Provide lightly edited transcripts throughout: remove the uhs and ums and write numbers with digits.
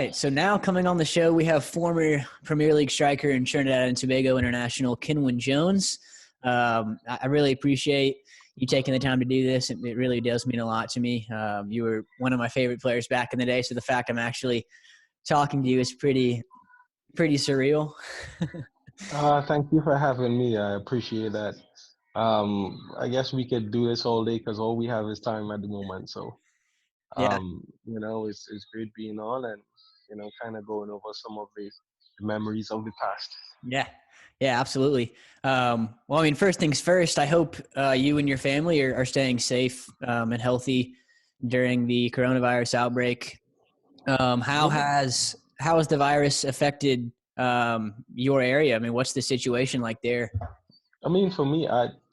right. So now coming on the show, we have former Premier League striker and Trinidad and Tobago international Kenwyne Jones. I really appreciate you taking the time to do this. It really does mean a lot to me. You were one of my favorite players back in the day, so the fact I'm actually talking to you is pretty surreal. Thank you for having me. I appreciate that. I guess we could do this all day because all we have is time at the moment. So, Yeah. it's great being on and, kind of going over some of the memories of the past. Yeah. Yeah, absolutely. Well, I mean, first things first, I hope you and your family are staying safe and healthy during the coronavirus outbreak. How Yeah. has the virus affected your area? I mean, what's the situation like there? I mean, for me,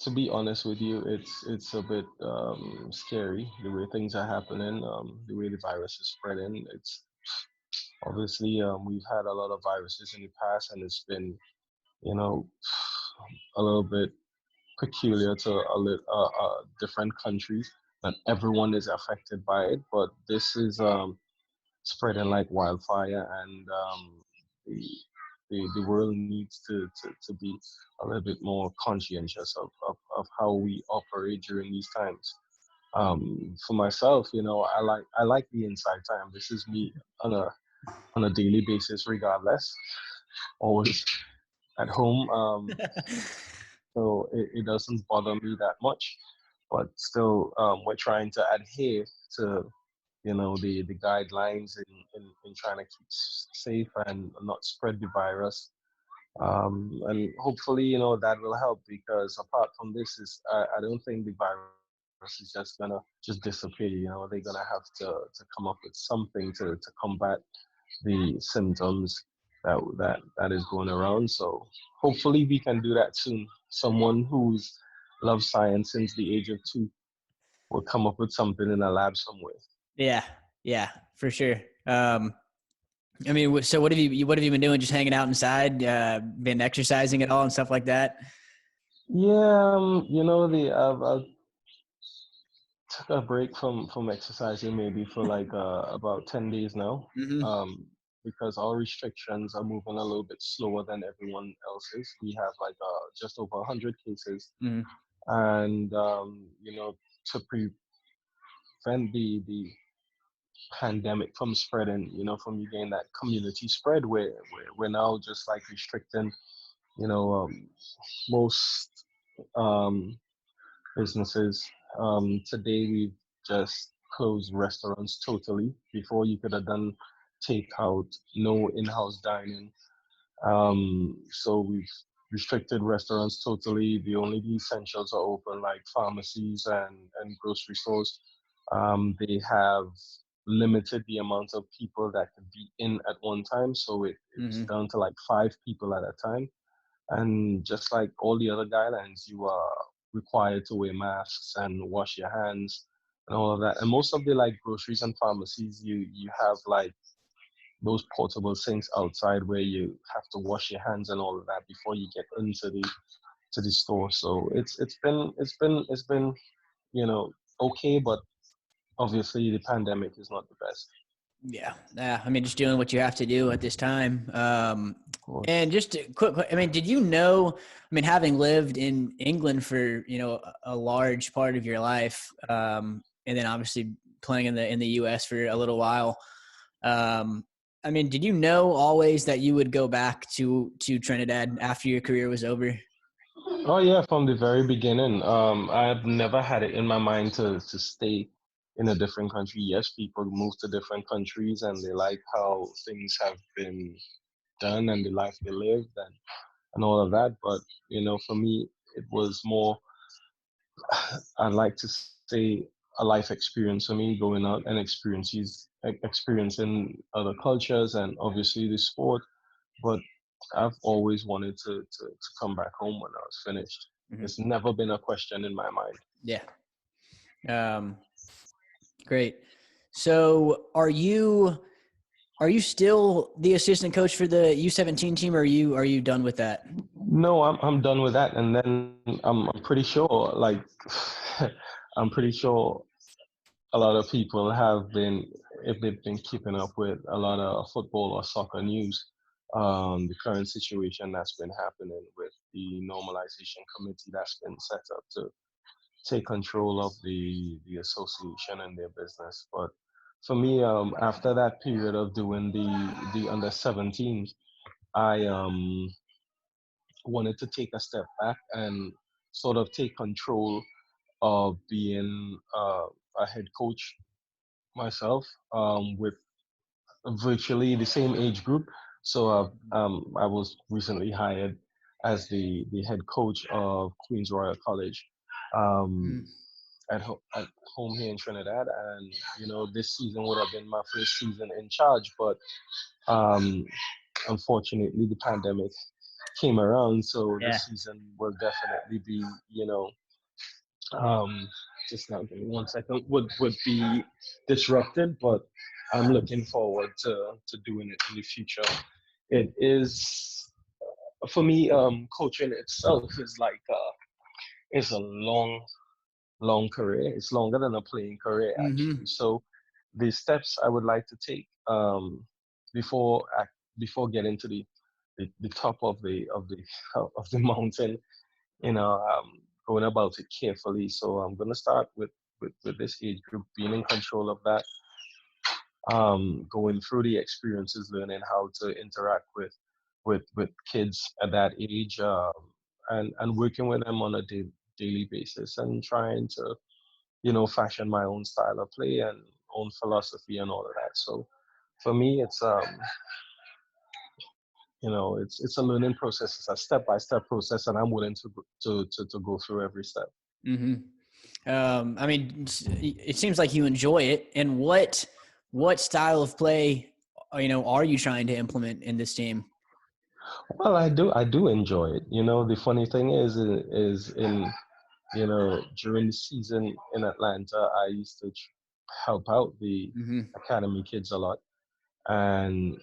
to be honest with you, it's a bit scary the way things are happening, the way the virus is spreading. It's obviously we've had a lot of viruses in the past, and it's been, you know, a little bit peculiar to different countries. Not everyone is affected by it, but this is spreading like wildfire, and the, the world needs to be a little bit more conscientious of how we operate during these times. For myself, I like the inside time. This is me on a daily basis, regardless. Always at home. So it doesn't bother me that much, but still, we're trying to adhere to, the guidelines in trying to keep safe and not spread the virus. And hopefully, that will help, because apart from this, I don't think the virus is just gonna just disappear. They're gonna have to come up with something to combat the symptoms that is going around. So hopefully we can do that soon. Someone who's loved science since the age of 2 will come up with something in a lab somewhere. Yeah, for sure. I mean, so what have you been doing? Just hanging out inside, been exercising at all and stuff like that? Yeah, I've took a break from exercising maybe for like about 10 days now. Mm-hmm. Because our restrictions are moving a little bit slower than everyone else's. We have like just over 100 cases, Mm-hmm. and to prevent the pandemic from spreading, from you getting that community spread, we're now just like restricting, you know, um, most um, businesses. Today we've just closed restaurants totally. Before you could have done takeout, no in-house dining. So we've restricted restaurants totally. The essentials are open, like pharmacies and grocery stores. They have limited the amount of people that could be in at one time, so it's Mm-hmm. down to like 5 people at a time. And just like all the other guidelines, you are required to wear masks and wash your hands and all of that. And most of the like groceries and pharmacies, you have like those portable sinks outside where you have to wash your hands and all of that before you get into the store. So it's been okay, but obviously the pandemic is not the best. Yeah. I mean, just doing what you have to do at this time. Of course. And just a quick, I mean, did you know, I mean, having lived in England for, a large part of your life, and then obviously playing in the US for a little while, I mean, did you know always that you would go back to Trinidad after your career was over? Oh yeah, from the very beginning. I've never had it in my mind to stay in a different country. Yes, people move to different countries and they like how things have been done and the life they lived and all of that. But for me, it was more, I'd like to say, a life experience for me, going out and experiencing other cultures and obviously the sport. But I've always wanted to come back home when I was finished. Mm-hmm. It's never been a question in my mind. Yeah. Great. So are you still the assistant coach for the U17 team, or are you done with that? No, I'm done with that. And then I'm pretty sure, like, I'm pretty sure a lot of people have been if they've been keeping up with a lot of football or soccer news, the current situation that's been happening with the normalization committee that's been set up to take control of the association and their business. But for me, after that period of doing the under 17s, I wanted to take a step back and sort of take control of being a head coach myself, with virtually the same age group. So I was recently hired as the head coach of Queen's Royal College, um, Mm. at home here in Trinidad. And this season would have been my first season in charge, but um, unfortunately the pandemic came around, so Yeah. this season will definitely be, um, just now give me 1 second, would be disrupted, but I'm looking forward to doing it in the future. It is, for me, coaching itself is like it's a long career. It's longer than a playing career, Mm-hmm. actually. So the steps I would like to take, before before getting to the top of the of the mountain, going about it carefully. So I'm gonna start with this age group, being in control of that, going through the experiences, learning how to interact with kids at that age, and working with them on a daily basis, and trying to fashion my own style of play and own philosophy and all of that. So for me, it's a learning process. It's a step by step process, and I'm willing to go through every step. Mm-hmm. I mean, it seems like you enjoy it. And what style of play, are you trying to implement in this team? Well, I do enjoy it. The funny thing is in during the season in Atlanta, I used to help out the Mm-hmm. academy kids a lot, and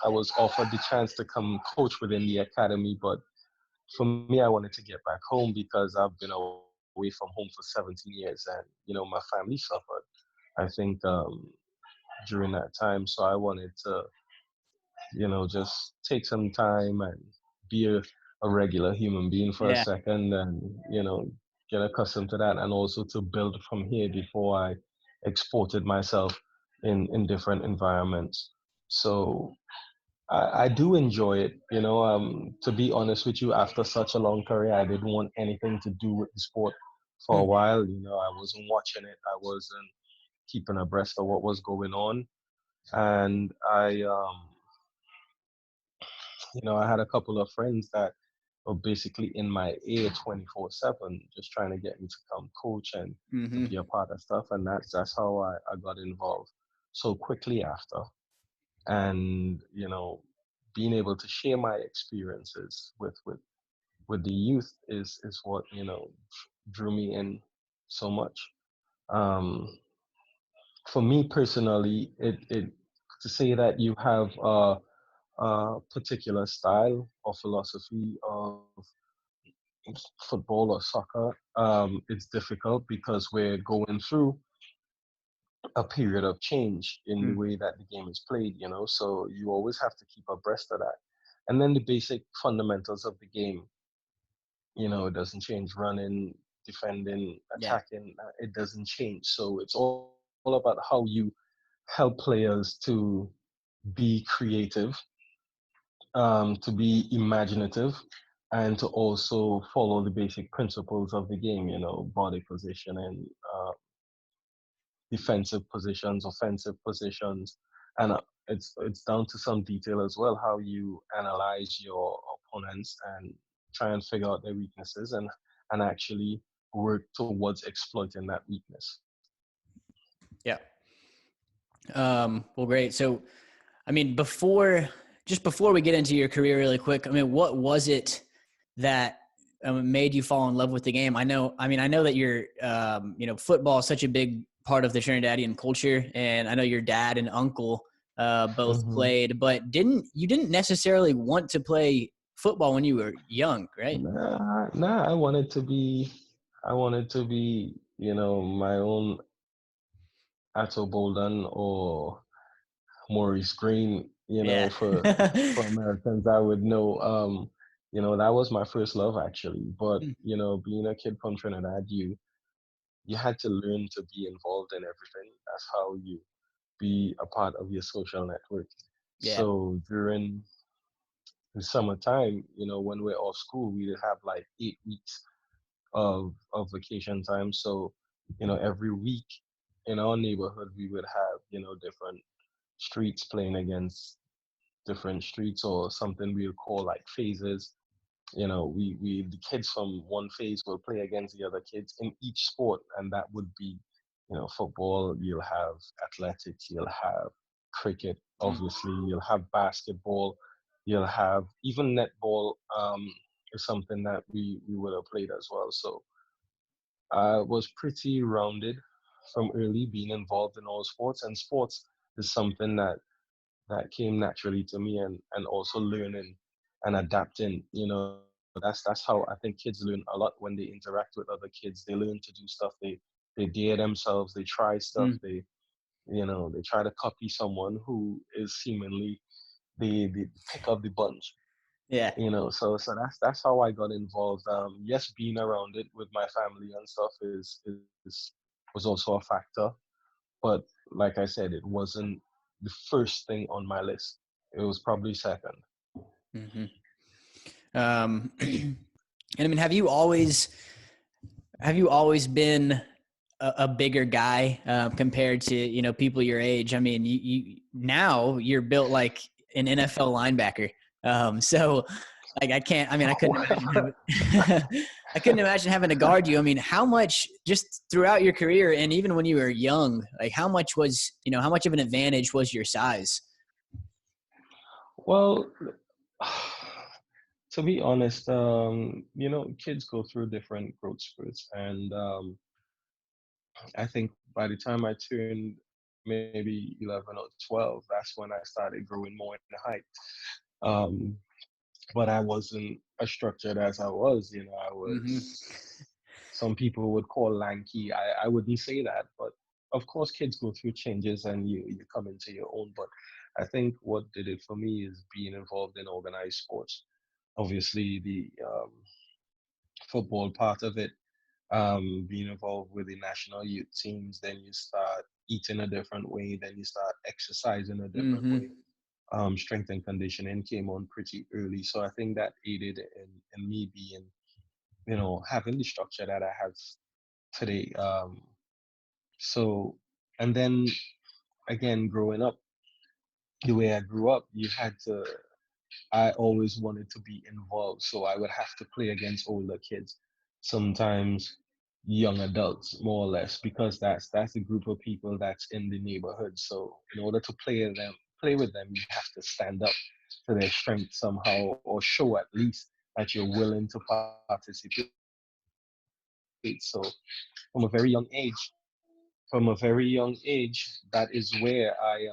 I was offered the chance to come coach within the academy, but for me, I wanted to get back home because I've been away from home for 17 years, and my family suffered. I think during that time, so I wanted to just take some time and be a regular human being for a Yeah. second, and get accustomed to that, and also to build from here before I exported myself in different environments. So I do enjoy it. To be honest with you, after such a long career, I didn't want anything to do with the sport for a Hmm. while. I wasn't watching it. I wasn't keeping abreast of what was going on. And I had a couple of friends that were basically in my ear 24/7, just trying to get me to come coach and to Mm-hmm. be a part of stuff. And that's how I got involved so quickly after. And, being able to share my experiences with the youth is what, drew me in so much. Um, for me personally, it to say that you have a particular style or philosophy of football or soccer, it's difficult because we're going through a period of change in the way that the game is played, so you always have to keep abreast of that. And then the basic fundamentals of the game, it doesn't change: running, defending, Yeah. attacking, it doesn't change. So it's all about how you help players to be creative, to be imaginative, and to also follow the basic principles of the game, body position and defensive positions, offensive positions, and it's down to some detail as well, how you analyze your opponents and try and figure out their weaknesses, and actually work towards exploiting that weakness. Yeah. Well, great. So, I mean, before we get into your career really quick, I mean, what was it that made you fall in love with the game? I know that football is such a big part of the Trinidadian culture, and I know your dad and uncle both Hmm. played, but you didn't necessarily want to play football when you were young, right? Nah, I wanted to be, my own Atto Bolden or Maurice Green, Yeah. for Americans I would know. That was my first love actually. But, being a kid from Trinidad, you had to learn to be involved in everything. That's how you be a part of your social network. Yeah. So during the summertime, when we're off school, we have like 8 weeks of vacation time. So, every week in our neighborhood we would have, different streets playing against different streets, or something we would call like phases. We the kids from one phase will play against the other kids in each sport, and that would be, football. You'll have athletics. You'll have cricket. Mm. Obviously, you'll have basketball. You'll have even netball. Is something that we would have played as well. So I was pretty rounded from early, being involved in all sports, and sports is something that came naturally to me, and also learning and adapting. That's how I think kids learn a lot when they interact with other kids. They learn to do stuff. They dare themselves. They try stuff. Mm. They try to copy someone who is seemingly the pick of the bunch. Yeah. So that's how I got involved. Yes, being around it with my family and stuff is was also a factor, but like I said, it wasn't the first thing on my list. It was probably second. Hmm. And I mean, have you always been a bigger guy compared to people your age? I mean, you now you're built like an NFL linebacker. So like I can't. I mean, I couldn't imagine having. I couldn't imagine having to guard you. I mean, how much just throughout your career and even when you were young, like how much of an advantage was your size? Well, to be honest, kids go through different growth spurts, and I think by the time I turned maybe 11 or 12, that's when I started growing more in height. Um, but I wasn't as structured as I was. I Hmm. was, some people would call lanky. I wouldn't say that, but of course, kids go through changes and you come into your own. But I think what did it for me is being involved in organized sports. Obviously, the football part of it, being involved with the national youth teams, then you start eating a different way, then you start exercising a different Hmm. way. Strength and conditioning came on pretty early, so I think that aided in me being, having the structure that I have today. So, and then again, growing up, the way I grew up, I always wanted to be involved, so I would have to play against older kids, sometimes young adults, more or less, because that's a group of people that's in the neighborhood. So in order to play with them, you have to stand up to their strength somehow, or show at least that you're willing to participate. So from a very young age, that is where I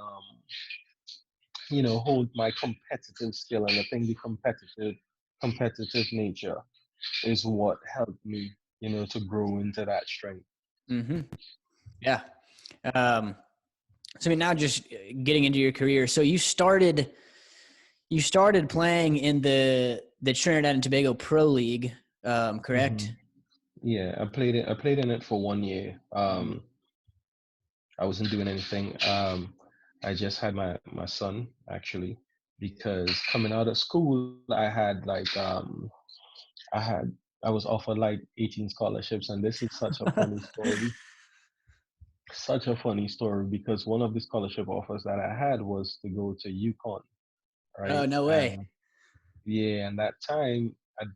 hold my competitive skill, and I think the competitive nature is what helped me, to grow into that strength. Hmm. Yeah. Um, so I mean, now just getting into your career. So you started playing in the Trinidad and Tobago Pro League, Hmm. correct? Yeah, I played in it for 1 year. Mhm. I wasn't doing anything. I just had my son actually, because coming out of school, I had I was offered like 18 scholarships, and this is such a funny story. Such a funny story, because one of the scholarship offers that I had was to go to UConn, Oh, right? no way. And yeah, and at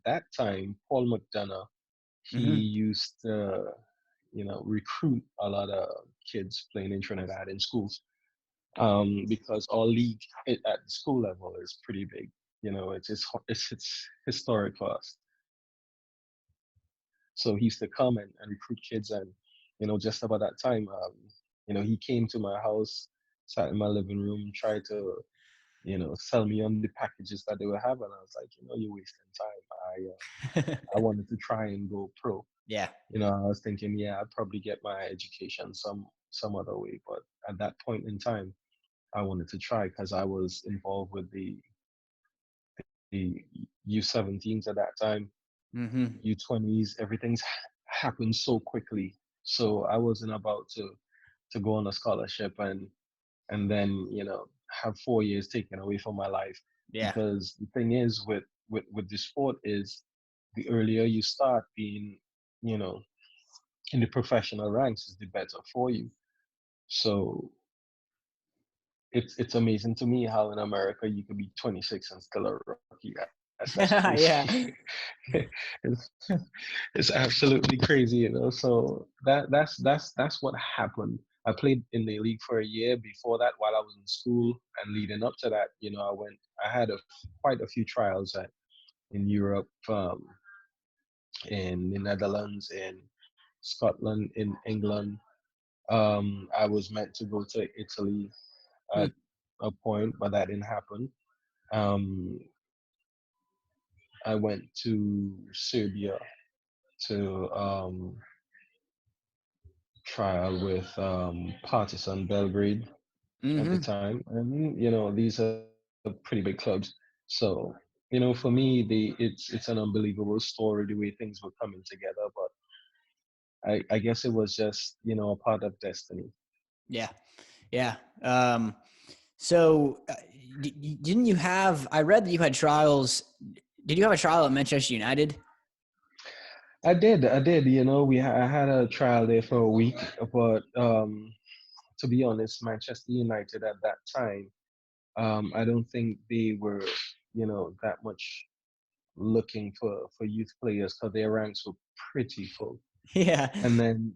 that time, Paul McDonough, he Hmm. used to, recruit a lot of kids playing in Trinidad in schools, because our league at the school level is pretty big. It's historic for us. So he used to come and recruit kids, and just about that time, he came to my house, sat in my living room, tried to sell me on the packages that they were having. I was like, you're wasting time. I wanted to try and go pro. Yeah. I was thinking, yeah, I'd probably get my education some other way. But at that point in time, I wanted to try because I was involved with the U17s at that time, Mm-hmm. U20s. Everything's happened so quickly. So I wasn't about to go on a scholarship and then have 4 years taken away from my life. Yeah. Because the thing is with the sport is the earlier you start being you know in the professional ranks is the better for you. So it's amazing to me how in America you could be 26 and still a rookie. That's crazy. Yeah. it's it's absolutely crazy, So that's what happened. I played in the league for a year before that while I was in school, and leading up to that, I had quite a few trials in Europe, in the Netherlands, in Scotland, in England. I was meant to go to Italy Hmm. at a point, but that didn't happen. Um, I went to Serbia to trial with Partizan Belgrade at the Mm-hmm. time, and these are pretty big clubs. So for me, it's an unbelievable story the way things were coming together. But I guess it was just a part of destiny. Yeah. Yeah. So didn't you have? I read that you had trials. Did you have a trial at Manchester United? I did. I had a trial there for a week, but to be honest, Manchester United at that time, I don't think they were, that much looking for youth players because their ranks were pretty full. Yeah. And then,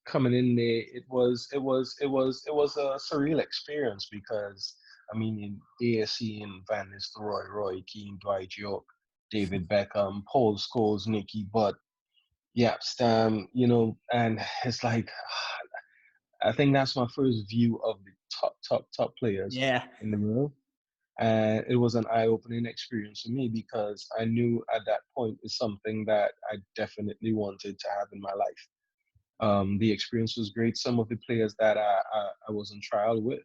coming in there, it was a surreal experience because I mean, you're seeing Van Nistelrooy, Roy Keane, Dwight York, David Beckham, Paul Scholes, Nicky Butt, yeah, Stam, and it's like I think that's my first view of the top players Yeah. in the world. And it was an eye-opening experience for me because I knew at that point is something that I definitely wanted to have in my life. The experience was great. Some of the players that I was on trial with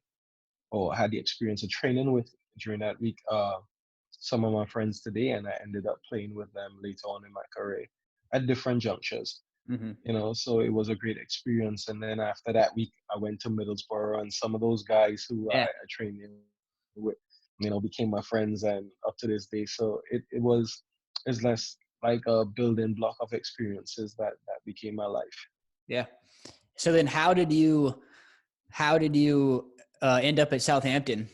or had the experience of training with during that week, some of my friends today, and I ended up playing with them later on in my career at different junctures. Mm-hmm. So it was a great experience. And then after that week, I went to Middlesbrough, and some of those guys who I Yeah. trained in with, became my friends, and up to this day. So it's less like a building block of experiences that became my life. Yeah. So then, how did you end up at Southampton?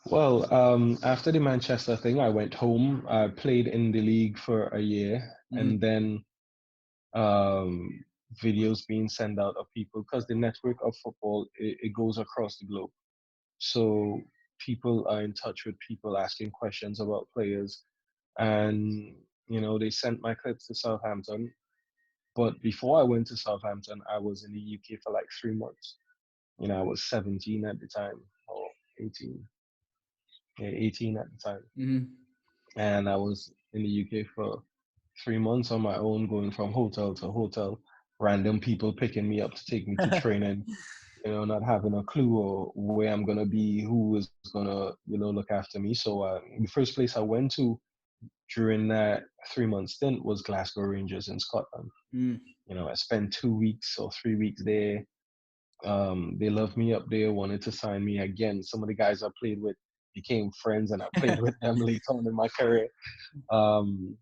Well, after the Manchester thing, I went home. I played in the league for a year, Mm-hmm. and then um, videos being sent out of people because the network of football it goes across the globe. So people are in touch with people asking questions about players, and they sent my clips to Southampton. But before I went to Southampton, I was in the UK for like 3 months. I was 17 at the time, or 18, yeah, 18 at the time, Mm-hmm. and I was in the UK for 3 months on my own, going from hotel to hotel, random people picking me up to take me to training, not having a clue or where I'm gonna be, who is gonna, look after me. So the first place I went to during that 3 month stint was Glasgow Rangers in Scotland. Mm. I spent 2 weeks or 3 weeks there. They loved me up there, wanted to sign me again. Some of the guys I played with became friends, and I played with them later on in my career. Um,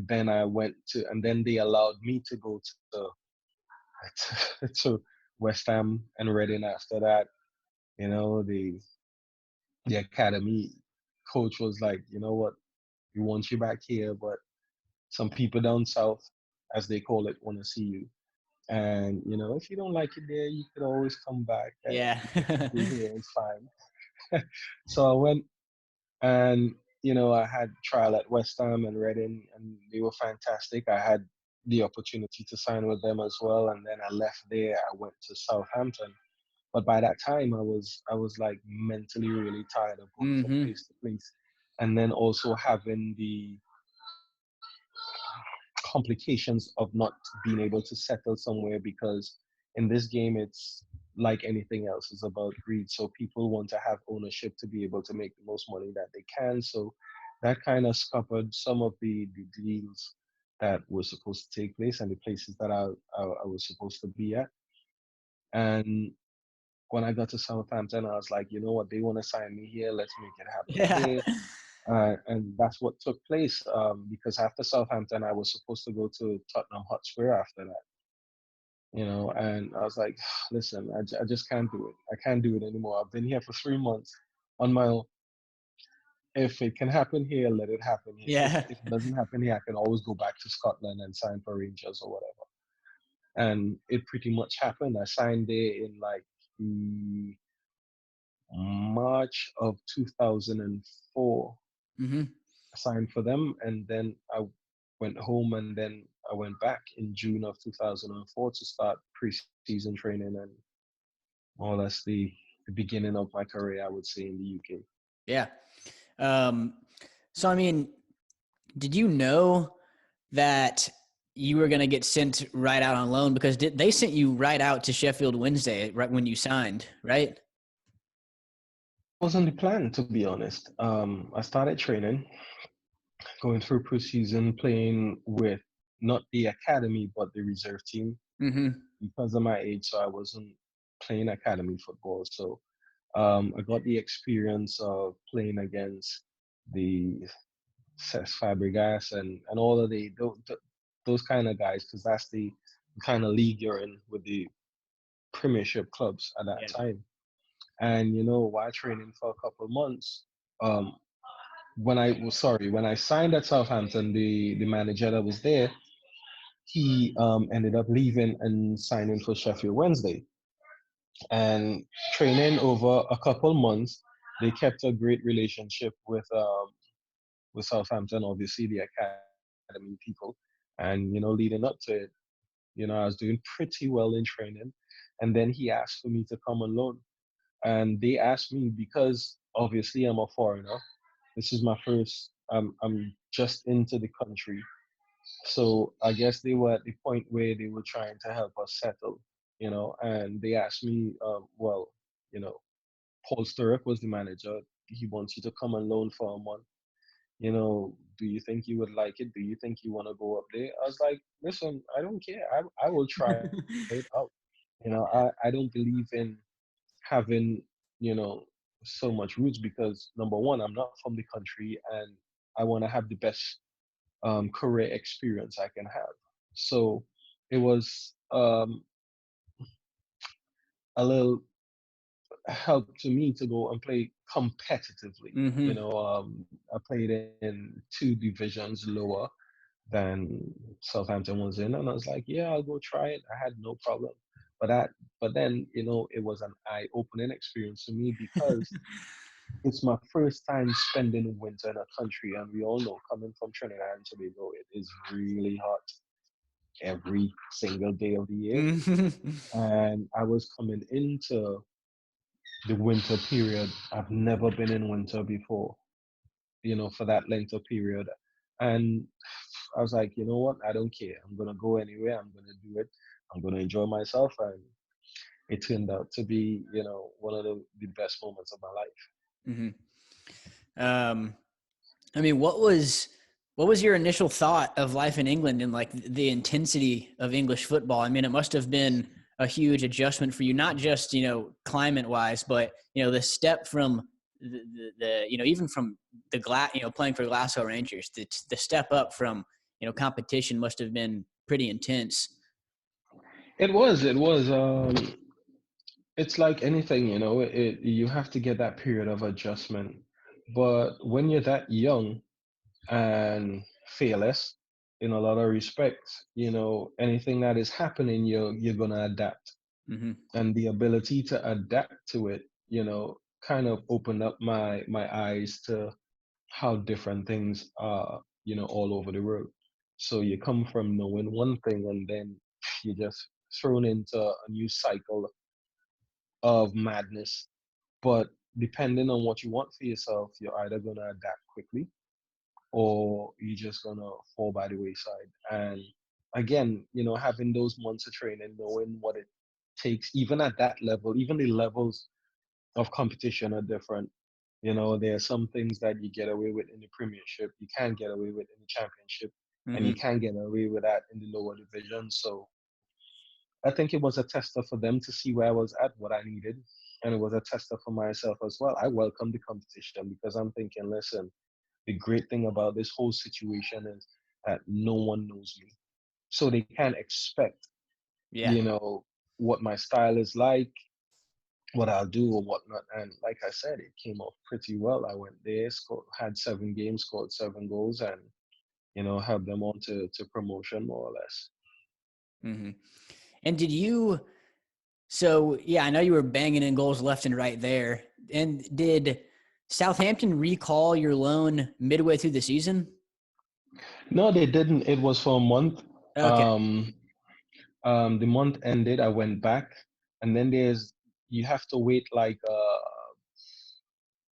then I went to, and then they allowed me to go to West Ham and Reading after that. The academy coach was like, you know what, we want you back here, but some people down south, as they call it, want to see you. And if you don't like it there, you could always come back, and Yeah. you can stay here. It's fine. So I went, and I had trial at West Ham and Reading, and they were fantastic. I had the opportunity to sign with them as well, and then I left there. I went to Southampton. But by that time, I was like mentally really tired of going from Mm-hmm. place to place, and then also having the complications of not being able to settle somewhere, because in this game it's like anything else, it's about greed. So people want to have ownership to be able to make the most money that they can. So that kind of scuppered some of the deals that were supposed to take place and the places that I was supposed to be at. And when I got to Southampton, I was like, you know what, they want to sign me here, let's make it happen Yeah. here. And that's what took place, because after Southampton, I was supposed to go to Tottenham Hotspur after that, and I was like, listen, I just can't do it. I can't do it anymore. I've been here for 3 months on my own. If it can happen here, let it happen here. Yeah. If it doesn't happen here, I can always go back to Scotland and sign for Rangers or whatever. And it pretty much happened. I signed there in like the March of 2004. Mm-hmm. I signed for them, and then I went home, and then I went back in June of 2004 to start preseason training, and more or less the beginning of my career, I would say, in the UK. Yeah. Um, so, I mean, did you know that you were going to get sent right out on loan? Because they sent you right out to Sheffield Wednesday right when you signed, right? Wasn't the plan, to be honest. I started training, going through preseason, playing with not the academy but the reserve team Mm-hmm. because of my age. So I wasn't playing academy football. So I got the experience of playing against the Cesc Fabregas and all of those kind of guys, because that's the kind of league you're in with the Premiership clubs at that Yeah. time. And while training for a couple of months, um, when I signed at Southampton, the manager that was there, he ended up leaving and signing for Sheffield Wednesday. And training over a couple months, they kept a great relationship with Southampton, obviously the academy people. And leading up to it, I was doing pretty well in training. And then he asked for me to come on loan. And they asked me because obviously I'm a foreigner. This is my first. I'm just into the country, so I guess they were at the point where they were trying to help us settle, And they asked me, well, you know, Paul Sturrock was the manager. He wants you to come on loan for a month. Do you think you would like it? Do you think you want to go up there? I was like, listen, I don't care. I will try it out. I don't believe in having, you know, so much roots because number one, I'm not from the country and I want to have the best career experience I can have. So it was a little help to me to go and play competitively. Mm-hmm. I played in two divisions lower than Southampton was in, and I was like, yeah, I'll go try it. I had no problem. But that, but then it was an eye-opening experience for me because it's my first time spending winter in a country, and we all know coming from Trinidad and Tobago, it is really hot every single day of the year. Mm-hmm. And I was coming into the winter period. I've never been in winter before, for that length of period. And I was like, you know what? I don't care. I'm gonna go anywhere. I'm gonna do it. I'm gonna enjoy myself. And it turned out to be, one of the best moments of my life. Mm-hmm. Um, I mean, what was your initial thought of life in England and like the intensity of English football? I mean, it must have been a huge adjustment for you, not just climate wise, but the step from the even from the playing for Glasgow Rangers, the step up from competition must have been pretty intense. It was. It was. It's like anything, you have to get that period of adjustment. But when you're that young and fearless in a lot of respects, anything that is happening, you're gonna adapt. Mm-hmm. And the ability to adapt to it, kind of opened up my eyes to how different things are, all over the world. So you come from knowing one thing and then you're just thrown into a new cycle of madness. But depending on what you want for yourself, you're either going to adapt quickly or you're just gonna fall by the wayside. And again, having those months of training, knowing what it takes, even at that level, even the levels of competition are different. There are some things that you get away with in the Premiership, you can't get away with in the Championship, and you Mm-hmm. can't get away with that in the lower division. So I think it was a tester for them to see where I was at, what I needed, and it was a tester for myself as well. I welcome the competition because I'm thinking, listen, the great thing about this whole situation is that no one knows me. So they can't expect, Yeah. you know, what my style is like, what I'll do or whatnot. And like I said, it came off pretty well. I went there, had 7 games, scored 7 goals, and helped them on to promotion more or less. Mm-hmm. And did you? So yeah, I know you were banging in goals left and right there. And did Southampton recall your loan midway through the season? No, they didn't. It was for a month. Okay. Um, the month ended. I went back, and then you have to wait like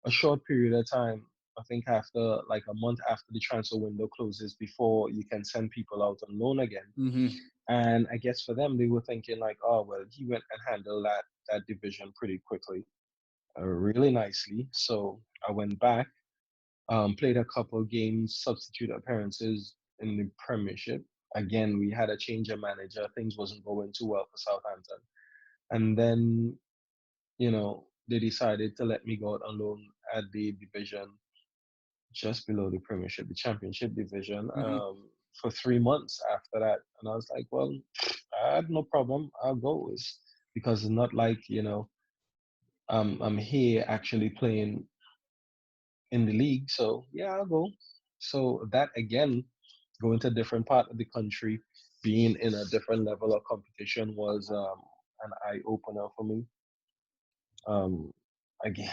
a short period of time. I think after like a month after the transfer window closes before you can send people out on loan again. Mm-hmm. And I guess for them, they were thinking like, oh well, he went and handled that division pretty quickly, really nicely. So I went back, played a couple of games, substitute appearances in the Premiership. Again, we had a change of manager. Things wasn't going too well for Southampton, and then they decided to let me go out on loan at the division just below the Premiership, the Championship division, Mm-hmm. for 3 months after that. And I was like, well, I had no problem. I'll go. Because it's not like, I'm here actually playing in the league. So yeah, I'll go. So that again, going to a different part of the country, being in a different level of competition was an eye opener for me. Um, Again,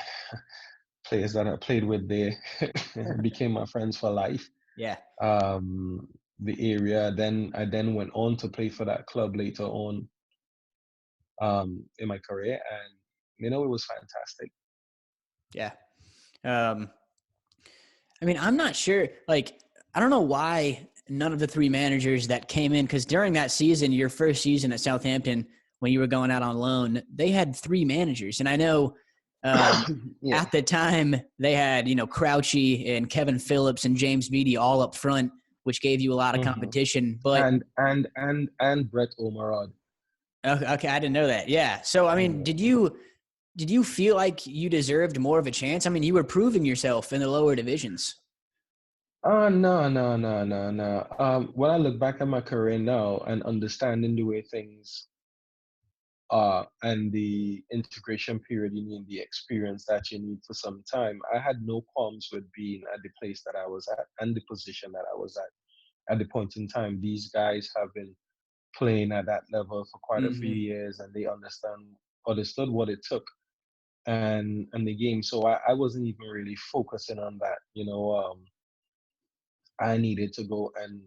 players that I played with there became my friends for life. Yeah. um, the area. Then I then went on to play for that club later on in my career, and it was fantastic. Yeah. Um, I mean, I'm not sure. Like, I don't know why none of the three managers that came in, because during that season, your first season at Southampton, when you were going out on loan, they had three managers. And I know Yeah. at the time they had, Crouchy and Kevin Phillips and James Beattie all up front, which gave you a lot of hmm competition. But and Brett Omarad. okay, I didn't know that. Yeah. So, I mean, Yeah. did you feel like you deserved more of a chance? I mean, you were proving yourself in the lower divisions. No, no, no, no, no. When I look back at my career now and understanding the way things and the integration period you need, the experience that you need for some time, I had no qualms with being at the place that I was at and the position that I was at the point in time. These guys have been playing at that level for quite a few Mm-hmm. years, and they understood what it took and the game. So I wasn't even really focusing on that. I needed to go and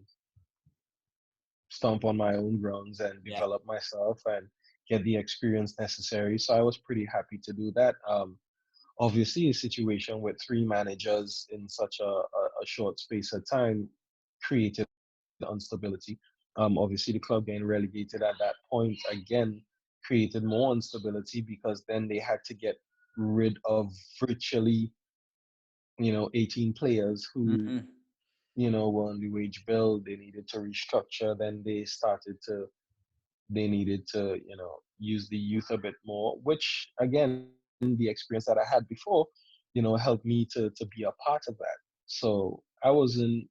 stomp on my own grounds and Yeah. develop myself and get the experience necessary. So I was pretty happy to do that. Obviously, a situation with three managers in such a short space of time created instability. Obviously, the club getting relegated at that point again created more instability because then they had to get rid of virtually, 18 players who, Mm-hmm. were on the wage bill. They needed to restructure. Then they needed to, use the youth a bit more, which again, the experience that I had before, helped me to be a part of that. So I wasn't,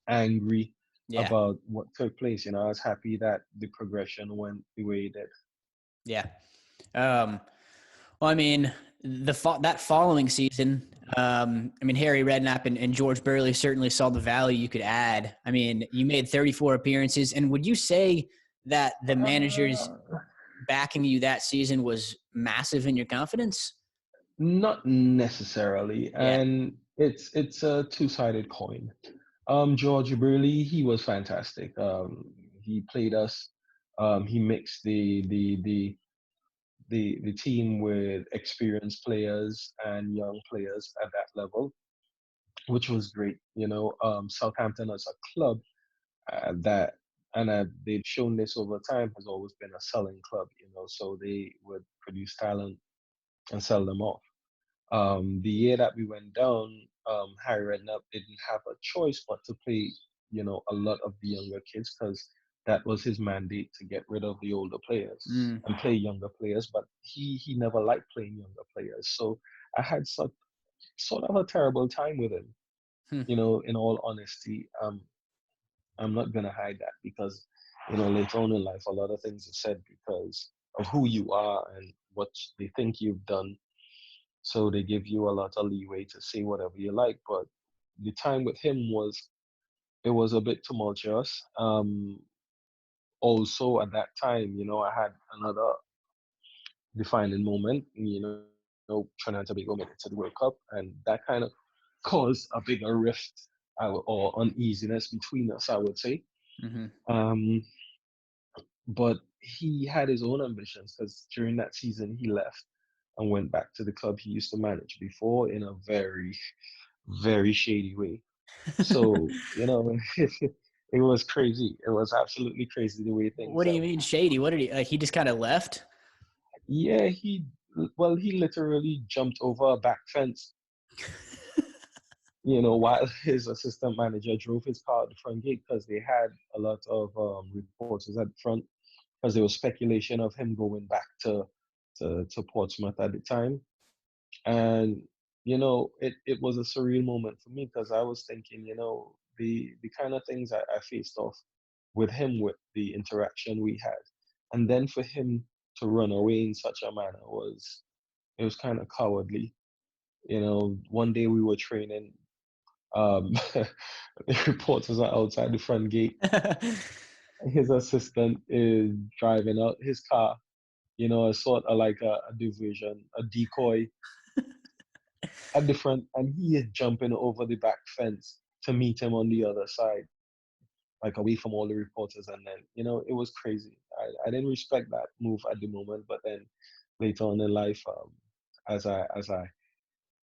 angry Yeah. about what took place. I was happy that the progression went the way it did. Yeah. Um, well, I mean, that following season, I mean, Harry Redknapp and George Burley certainly saw the value you could add. I mean, you made 34 appearances, and would you say that the managers Uh, backing you that season was massive in your confidence? Not necessarily, Yeah. and it's a two-sided coin. George Burley, he was fantastic. He played us. He mixed the team with experienced players and young players at that level. which was great. Southampton as a club, that and they've shown this over time, has always been a selling club. So they would produce talent and sell them off. The year that we went down, Harry Redknapp didn't have a choice but to play, a lot of the younger kids, because that was his mandate, to get rid of the older players Mm. and play younger players. But he never liked playing younger players, so I had sort of a terrible time with him. Hmm. In all honesty, I'm not gonna hide that, because later on in life, a lot of things are said because of who you are and what they think you've done, so they give you a lot of leeway to say whatever you like. But the time with him was a bit tumultuous. Also at that time, I had another defining moment. Trinidad and Tobago made it to the World Cup, and that kind of caused a bigger rift, or uneasiness between us, I would say. Mm-hmm. Um, but he had his own ambitions, because during that season he left and went back to the club he used to manage before, in a very, very shady way. So, it was crazy. It was absolutely crazy the way things What do you mean shady? What did he just kind of left? Yeah, he literally jumped over a back fence, while his assistant manager drove his car at the front gate, because they had a lot of reporters at the front, because there was speculation of him going back to Portsmouth at the time. And it was a surreal moment for me, because I was thinking, the kind of things I faced off with him, with the interaction we had, and then for him to run away in such a manner, it was kind of cowardly. One day we were training, the reporters are outside the front gate, his assistant is driving out his car, a sort of like a diversion, a decoy at the front, and he is jumping over the back fence to meet him on the other side, like away from all the reporters. And then, it was crazy. I didn't respect that move at the moment, but then later on in life, as I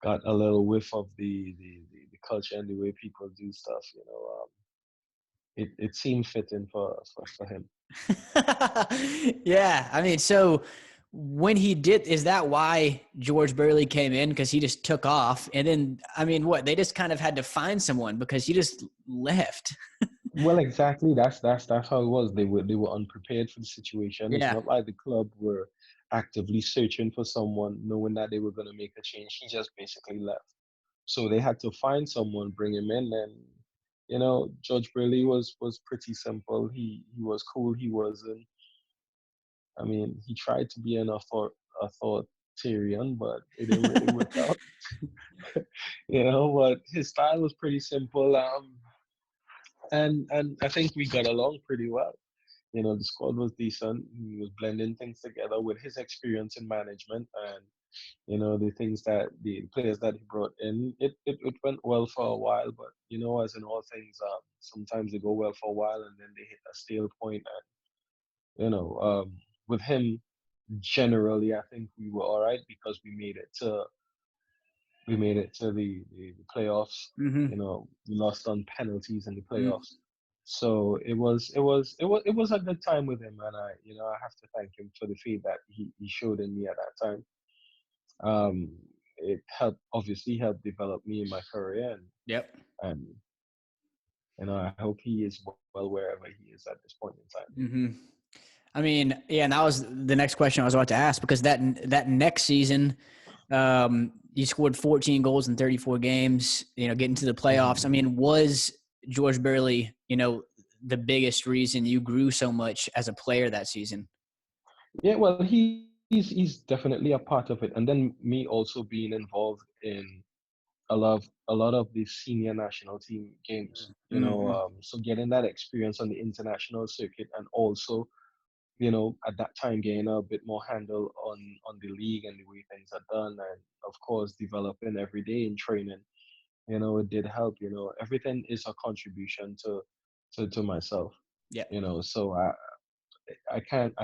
got a little whiff of the culture and the way people do stuff, it seemed fitting for him. Yeah, I mean, so when he did, is that why George Burley came in? Because he just took off, and then I mean, what they just kind of had to find someone because he just left. Well, exactly. That's how it was. They were unprepared for the situation. It's Yeah. not like the club were actively searching for someone, knowing that they were going to make a change. He just basically left. So they had to find someone, bring him in, and George Burley was pretty simple. He was cool. He wasn't. I mean, he tried to be an authoritarian, but it didn't really work out. But his style was pretty simple. And I think we got along pretty well. The squad was decent. He was blending things together with his experience in management, and the things that the players that he brought in. It went well for a while, but as in all things, sometimes they go well for a while and then they hit a stale point. And with him, generally, I think we were all right, because we made it to the playoffs. Mm-hmm. We lost on penalties in the Mm. playoffs. So it was a good time with him, and I have to thank him for the faith that he showed in me at that time. It obviously helped develop me in my career, Yep. and I hope he is well wherever he is at this point in time. Mm-hmm. I mean, yeah, and that was the next question I was about to ask, because that next season, you scored 14 goals in 34 games. Getting to the playoffs. I Mhm. mean, was George Burley, the biggest reason you grew so much as a player that season? Yeah, well, he's definitely a part of it, and then me also being involved in a lot of the senior national team games. Mm-hmm. So getting that experience on the international circuit, and also at that time getting a bit more handle on the league and the way things are done, and of course developing every day in training. It did help. Everything is a contribution to myself. Yeah. So I can't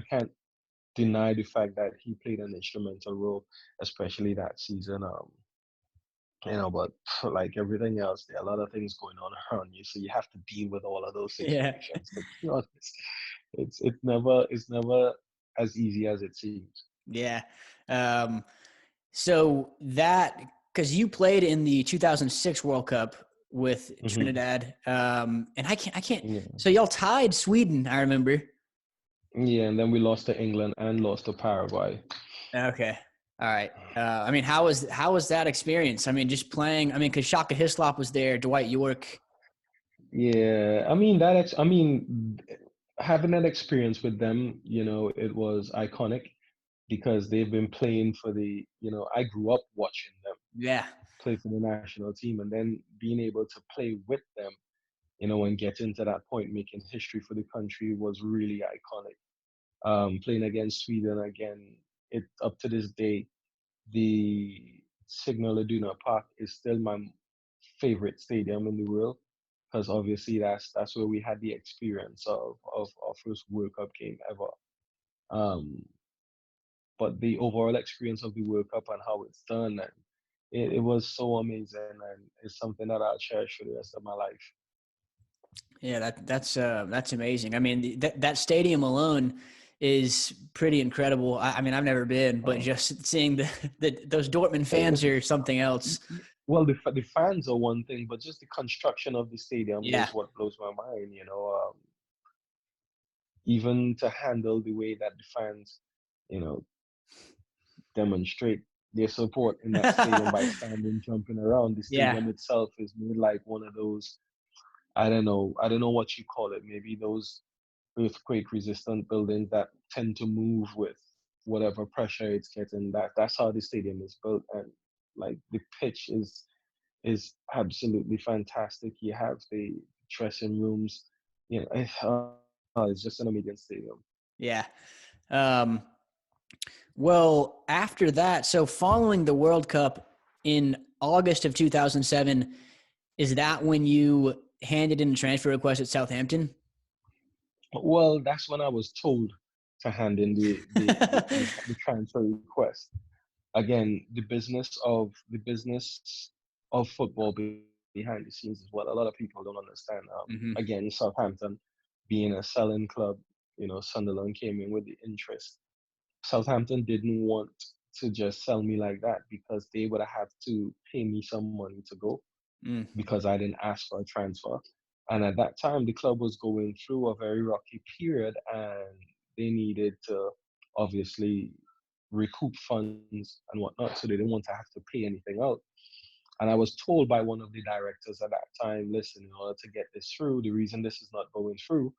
deny the fact that he played an instrumental role, especially that season. But like everything else, there are a lot of things going on around you, so you have to deal with all of those Yeah. situations. To be honest, it's never as easy as it seems. Yeah. Um, so that, because you played in the 2006 World Cup with Hmm. Trinidad, and I can't. Yeah, So y'all tied Sweden, I remember. yeah, and then we lost to England and lost to Paraguay. Okay. All right. I mean, how was that experience? I mean, just playing. I mean, because Shaka Hislop was there, Dwight York. Yeah, I mean having that experience with them, it was iconic because they've been playing for I grew up watching them Yeah. play for the national team, and then being able to play with them, and getting to that point, making history for the country was really iconic. Playing against Sweden again, it up to this day, the Signal Iduna Park is still my favorite stadium in the world because obviously that's where we had the experience of our first World Cup game ever. Um, but the overall experience of the World Cup and how it's done, and it was so amazing, and it's something that I'll cherish for the rest of my life. Yeah. That's amazing. I mean, that stadium alone is pretty incredible. I mean, I've never been, but Uh, just seeing those Dortmund fans it's, are something else. well, the fans are one thing, but just the construction of the stadium Yeah. is what blows my mind. Even to handle the way that the fans, you know, demonstrate their support in that stadium by standing, jumping around. The Yeah. stadium itself is made like one of those, I don't know what you call it, maybe those earthquake resistant buildings that tend to move with whatever pressure it's getting. That's how the stadium is built, and like the pitch is absolutely fantastic. You have the dressing rooms, it's just an amazing stadium. Yeah. Um, well, after that, so following the World Cup in August of 2007, is that when you handed in a transfer request at Southampton? Well, that's when I was told to hand in the transfer request. Again, the business of football behind the scenes is what a lot of people don't understand. Hmm. Again, Southampton being a selling club, Sunderland came in with the interest. Southampton didn't want to just sell me like that because they would have to pay me some money to go Mm. because I didn't ask for a transfer. And at that time, the club was going through a very rocky period, and they needed to obviously recoup funds and whatnot. So they didn't want to have to pay anything out. And I was told by one of the directors at that time, listen, in order to get this through, the reason this is not going through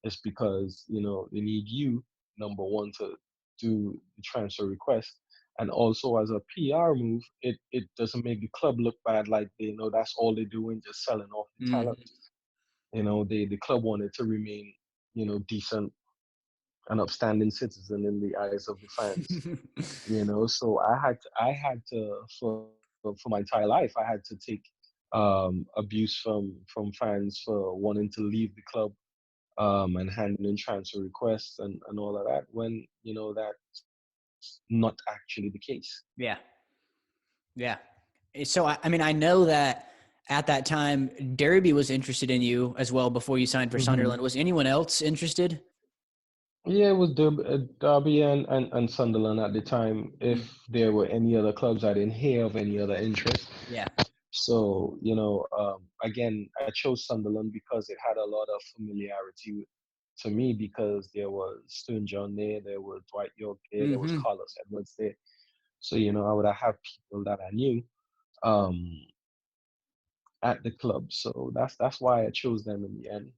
is because, they need you, number one, to do the transfer request. And also as a PR move, it doesn't make the club look bad, like that's all they're doing, just selling off the talent. Hmm. The club wanted to remain, decent and upstanding citizen in the eyes of the fans. So I had to for my entire life I had to take abuse from fans for wanting to leave the club, and handing in transfer requests and all of that when that's not actually the case. Yeah. Yeah. So, I mean, I know that at that time, Derby was interested in you as well before you signed for Hmm. Sunderland. Was anyone else interested? Yeah, it was Derby and Sunderland at the time. Mm. If there were any other clubs, I didn't hear of any other interest. Yeah. So, again, I chose Sunderland because it had a lot of familiarity to me because there was Stone John there was Dwight York there was Hmm. Carlos Edwards there. So, I would have people that I knew um, at the club. So that's why I chose them in the end.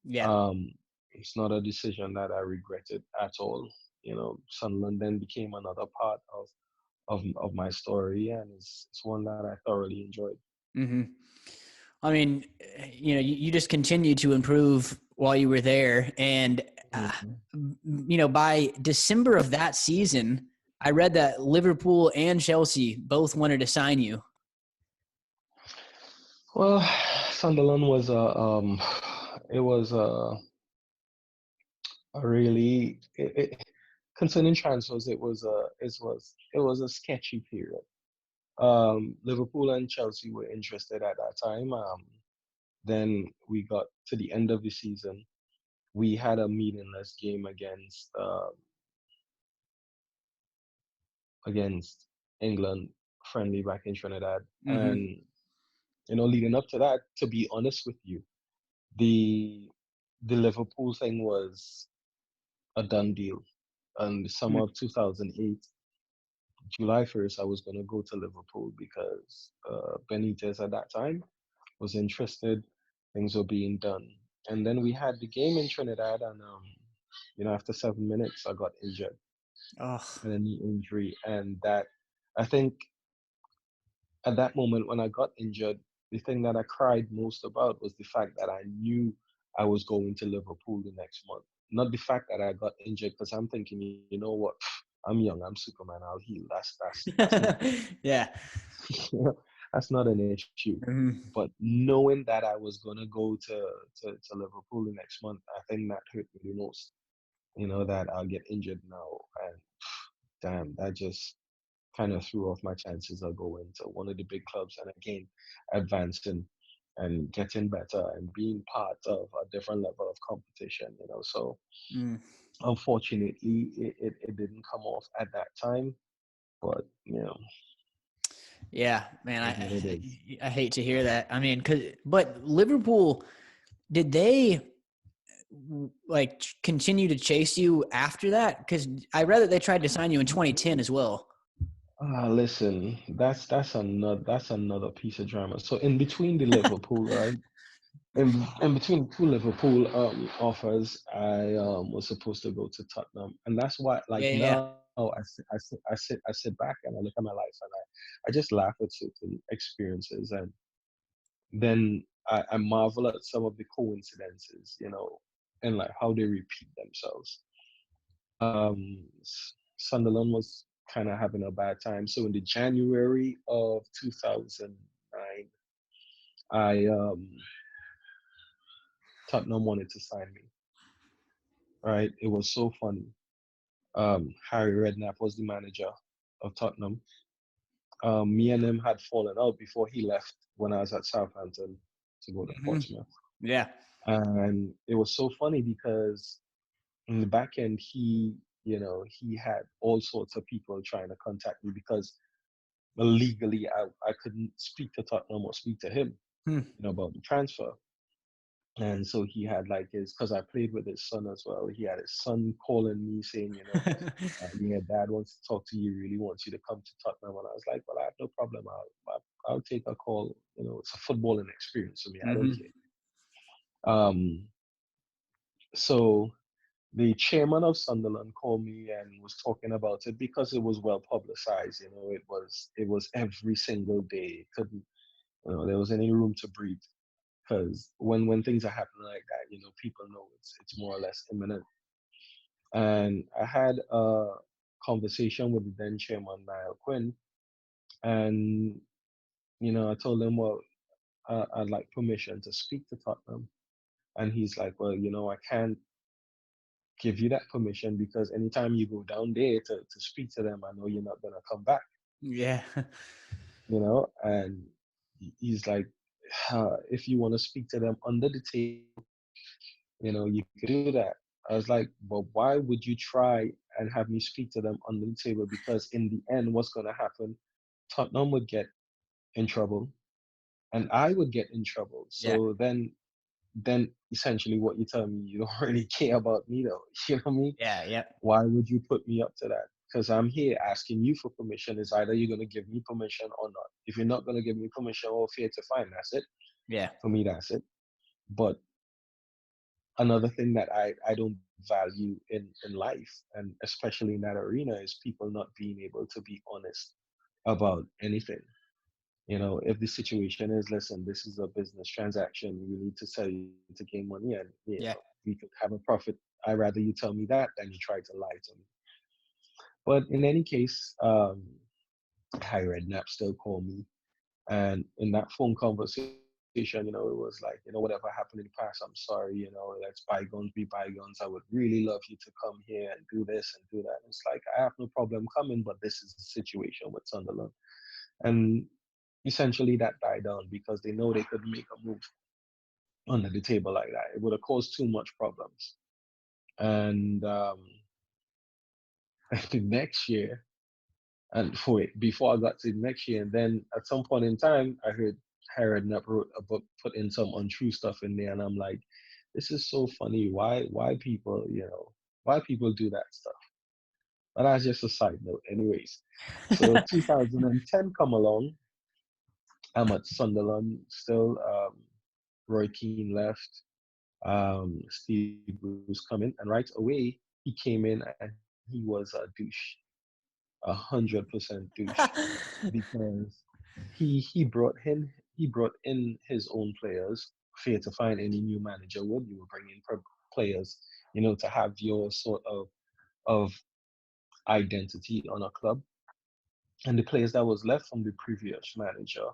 Yeah. Um, it's not a decision that I regretted at all. Sunderland then became another part of my story, and it's one that I thoroughly enjoyed. Hmm. I mean, you just continued to improve while you were there. And, Mhm. by December of that season, I read that Liverpool and Chelsea both wanted to sign you. Well, Sunderland was it was a really concerning transfers. It was a sketchy period. Liverpool and Chelsea were interested at that time. Then we got to the end of the season. We had a meaningless game against England, friendly back in Trinidad, Mm-hmm. and leading up to that, to be honest with you, the the Liverpool thing was a done deal. And the summer of 2008, July 1st, I was going to go to Liverpool because Benitez at that time was interested. Things were being done. And then we had the game in Trinidad, and after 7 minutes, I got injured, Oh. and a knee injury, and that I think at that moment when I got injured, the thing that I cried most about was the fact that I knew I was going to Liverpool the next month. Not the fact that I got injured, because I'm thinking, you know what, I'm young, I'm Superman, I'll heal. That's not Yeah. that's not an issue. Mm-hmm. But knowing that I was gonna go to Liverpool the next month, I think that hurt me the most. That I'll get injured now, and damn, that just kind of threw off my chances of going to one of the big clubs and again advancing and getting better and being part of a different level of competition. So Mm. unfortunately, it didn't come off at that time, but Yeah, man, it is what it is. I hate to hear that. I mean, but Liverpool, did they like continue to chase you after that? Because I read that they tried to sign you in 2010 as well. Listen, that's another piece of drama. So in between the Liverpool, right? In between two Liverpool offers, I was supposed to go to Tottenham, and that's why, like Yeah, yeah, now, I sit back and I look at my life, and I just laugh at certain experiences, and then I marvel at some of the coincidences, and like how they repeat themselves. Sunderland was kind of having a bad time, so in the January of 2009, I Tottenham wanted to sign me. Right? It was so funny. Harry Redknapp was the manager of Tottenham. Me and him had fallen out before he left when I was at Southampton to go to yeah. Portsmouth. Yeah. And it was so funny because in the back end, he had all sorts of people trying to contact me because legally I couldn't speak to Tottenham or speak to him, Hmm. about the transfer. And so he had like because I played with his son as well. He had his son calling me saying, yeah, dad wants to talk to you, really wants you to come to Tottenham. And I was like, well, I have no problem. I'll take a call. It's a footballing experience for me. I don't Hmm. care. So the chairman of Sunderland called me and was talking about it because it was well publicized. It was every single day. It couldn't, there was any room to breathe because when things are happening like that, people know it's more or less imminent. And I had a conversation with the then chairman, Niall Quinn, and I told him, well, I'd like permission to speak to Tottenham, and he's like, well, I can't give you that permission because anytime you go down there to speak to them, I know you're not gonna come back, Yeah. and he's like, if you want to speak to them under the table, you could do that. I was like, but why would you try and have me speak to them under the table? Because in the end, what's gonna happen? Tottenham would get in trouble, and I would get in trouble. Yeah. So then essentially what you tell me, you don't really care about me though. You know what I mean? Yeah. Yeah. Why would you put me up to that? Because I'm here asking you for permission. Is either you're gonna give me permission or not. If you're not gonna give me permission, well, fair to find. That's it. Yeah. For me, that's it. But another thing that I don't value in life, and especially in that arena, is people not being able to be honest about anything. If the situation is, listen, this is a business transaction, we need to sell you to gain money, and Yeah. we could have a profit. I rather you tell me that than you try to lie to me. But in any case, Harry Redknapp still called me, and in that phone conversation, it was like, whatever happened in the past, I'm sorry. Let's bygones be bygones. I would really love you to come here and do this and do that. It's like I have no problem coming, but this is the situation with Sunderland. And essentially that died down because they know they could make a move under the table like that. It would have caused too much problems. And the next year, and before I got to next year, and then at some point in time, I heard Redknapp wrote a book, put in some untrue stuff in there, and I'm like, this is so funny. Why people, why people do that stuff? But that's just a side note, anyways. So 2010 come along. I'm at Sunderland still. Roy Keane left. Steve Bruce come in, and right away he came in and he was a douche, 100% douche, because he brought in his own players. Fair to find any new manager would, you will bring in players, to have your sort of identity on a club. And the players that was left from the previous manager,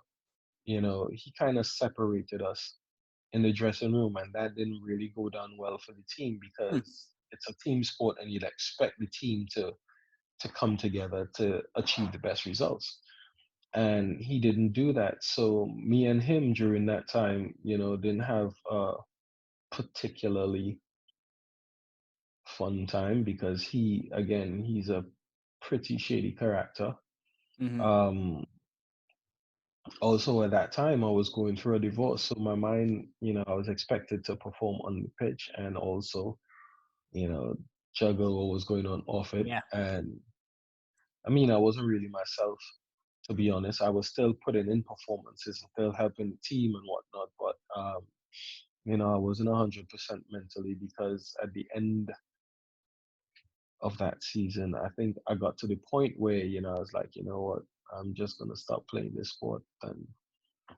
he kind of separated us in the dressing room, and that didn't really go down well for the team Hmm. because it's a team sport, and you'd expect the team to come together to achieve the best results. And he didn't do that. So me and him during that time, didn't have a particularly fun time because he's a pretty shady character. Hmm. Um, Also, at that time, I was going through a divorce, so my mind, I was expected to perform on the pitch and also, you know, juggle what was going on off it. Yeah. And I mean, I wasn't really myself, to be honest. I was still putting in performances, still helping the team and whatnot, but I wasn't 100% mentally because at the end of that season, I think I got to the point where, I was like, you know what, I'm just gonna stop playing this sport and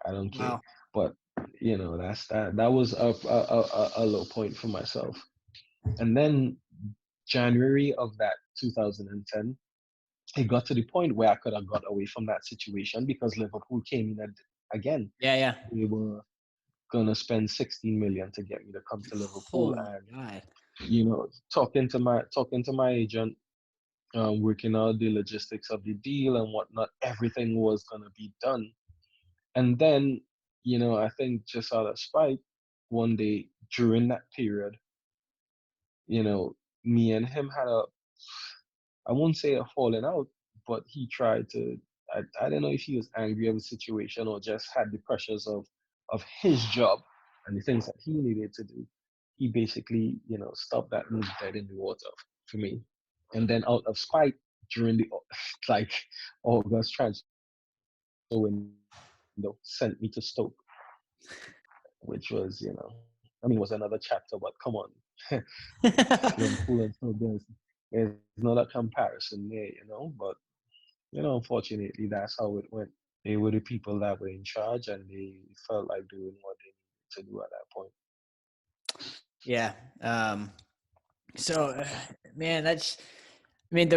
I don't care. Wow. But that's that. That was a low point for myself. And then January of that 2010, it got to the point where I could have got away from that situation because Liverpool came in again. Yeah. Yeah. They were gonna spend 16 million to get me to come to Oh Liverpool, my and God. talking to my agent, working out the logistics of the deal and whatnot. Everything was gonna be done. And then, I think just out of spite, one day during that period, you know, me and him had I won't say a falling out, but he tried to, I don't know if he was angry at the situation or just had the pressures of his job and the things that he needed to do. He basically, stopped that move dead in the water for me. And then out of spite, during the like August transfer window, sent me to Stoke, which was, I mean, was another chapter, but come on. Liverpool and Stoke, there's not a comparison there, but unfortunately, that's how it went. They were the people that were in charge, and they felt like doing what they needed to do at that point. Yeah. So, man, I mean,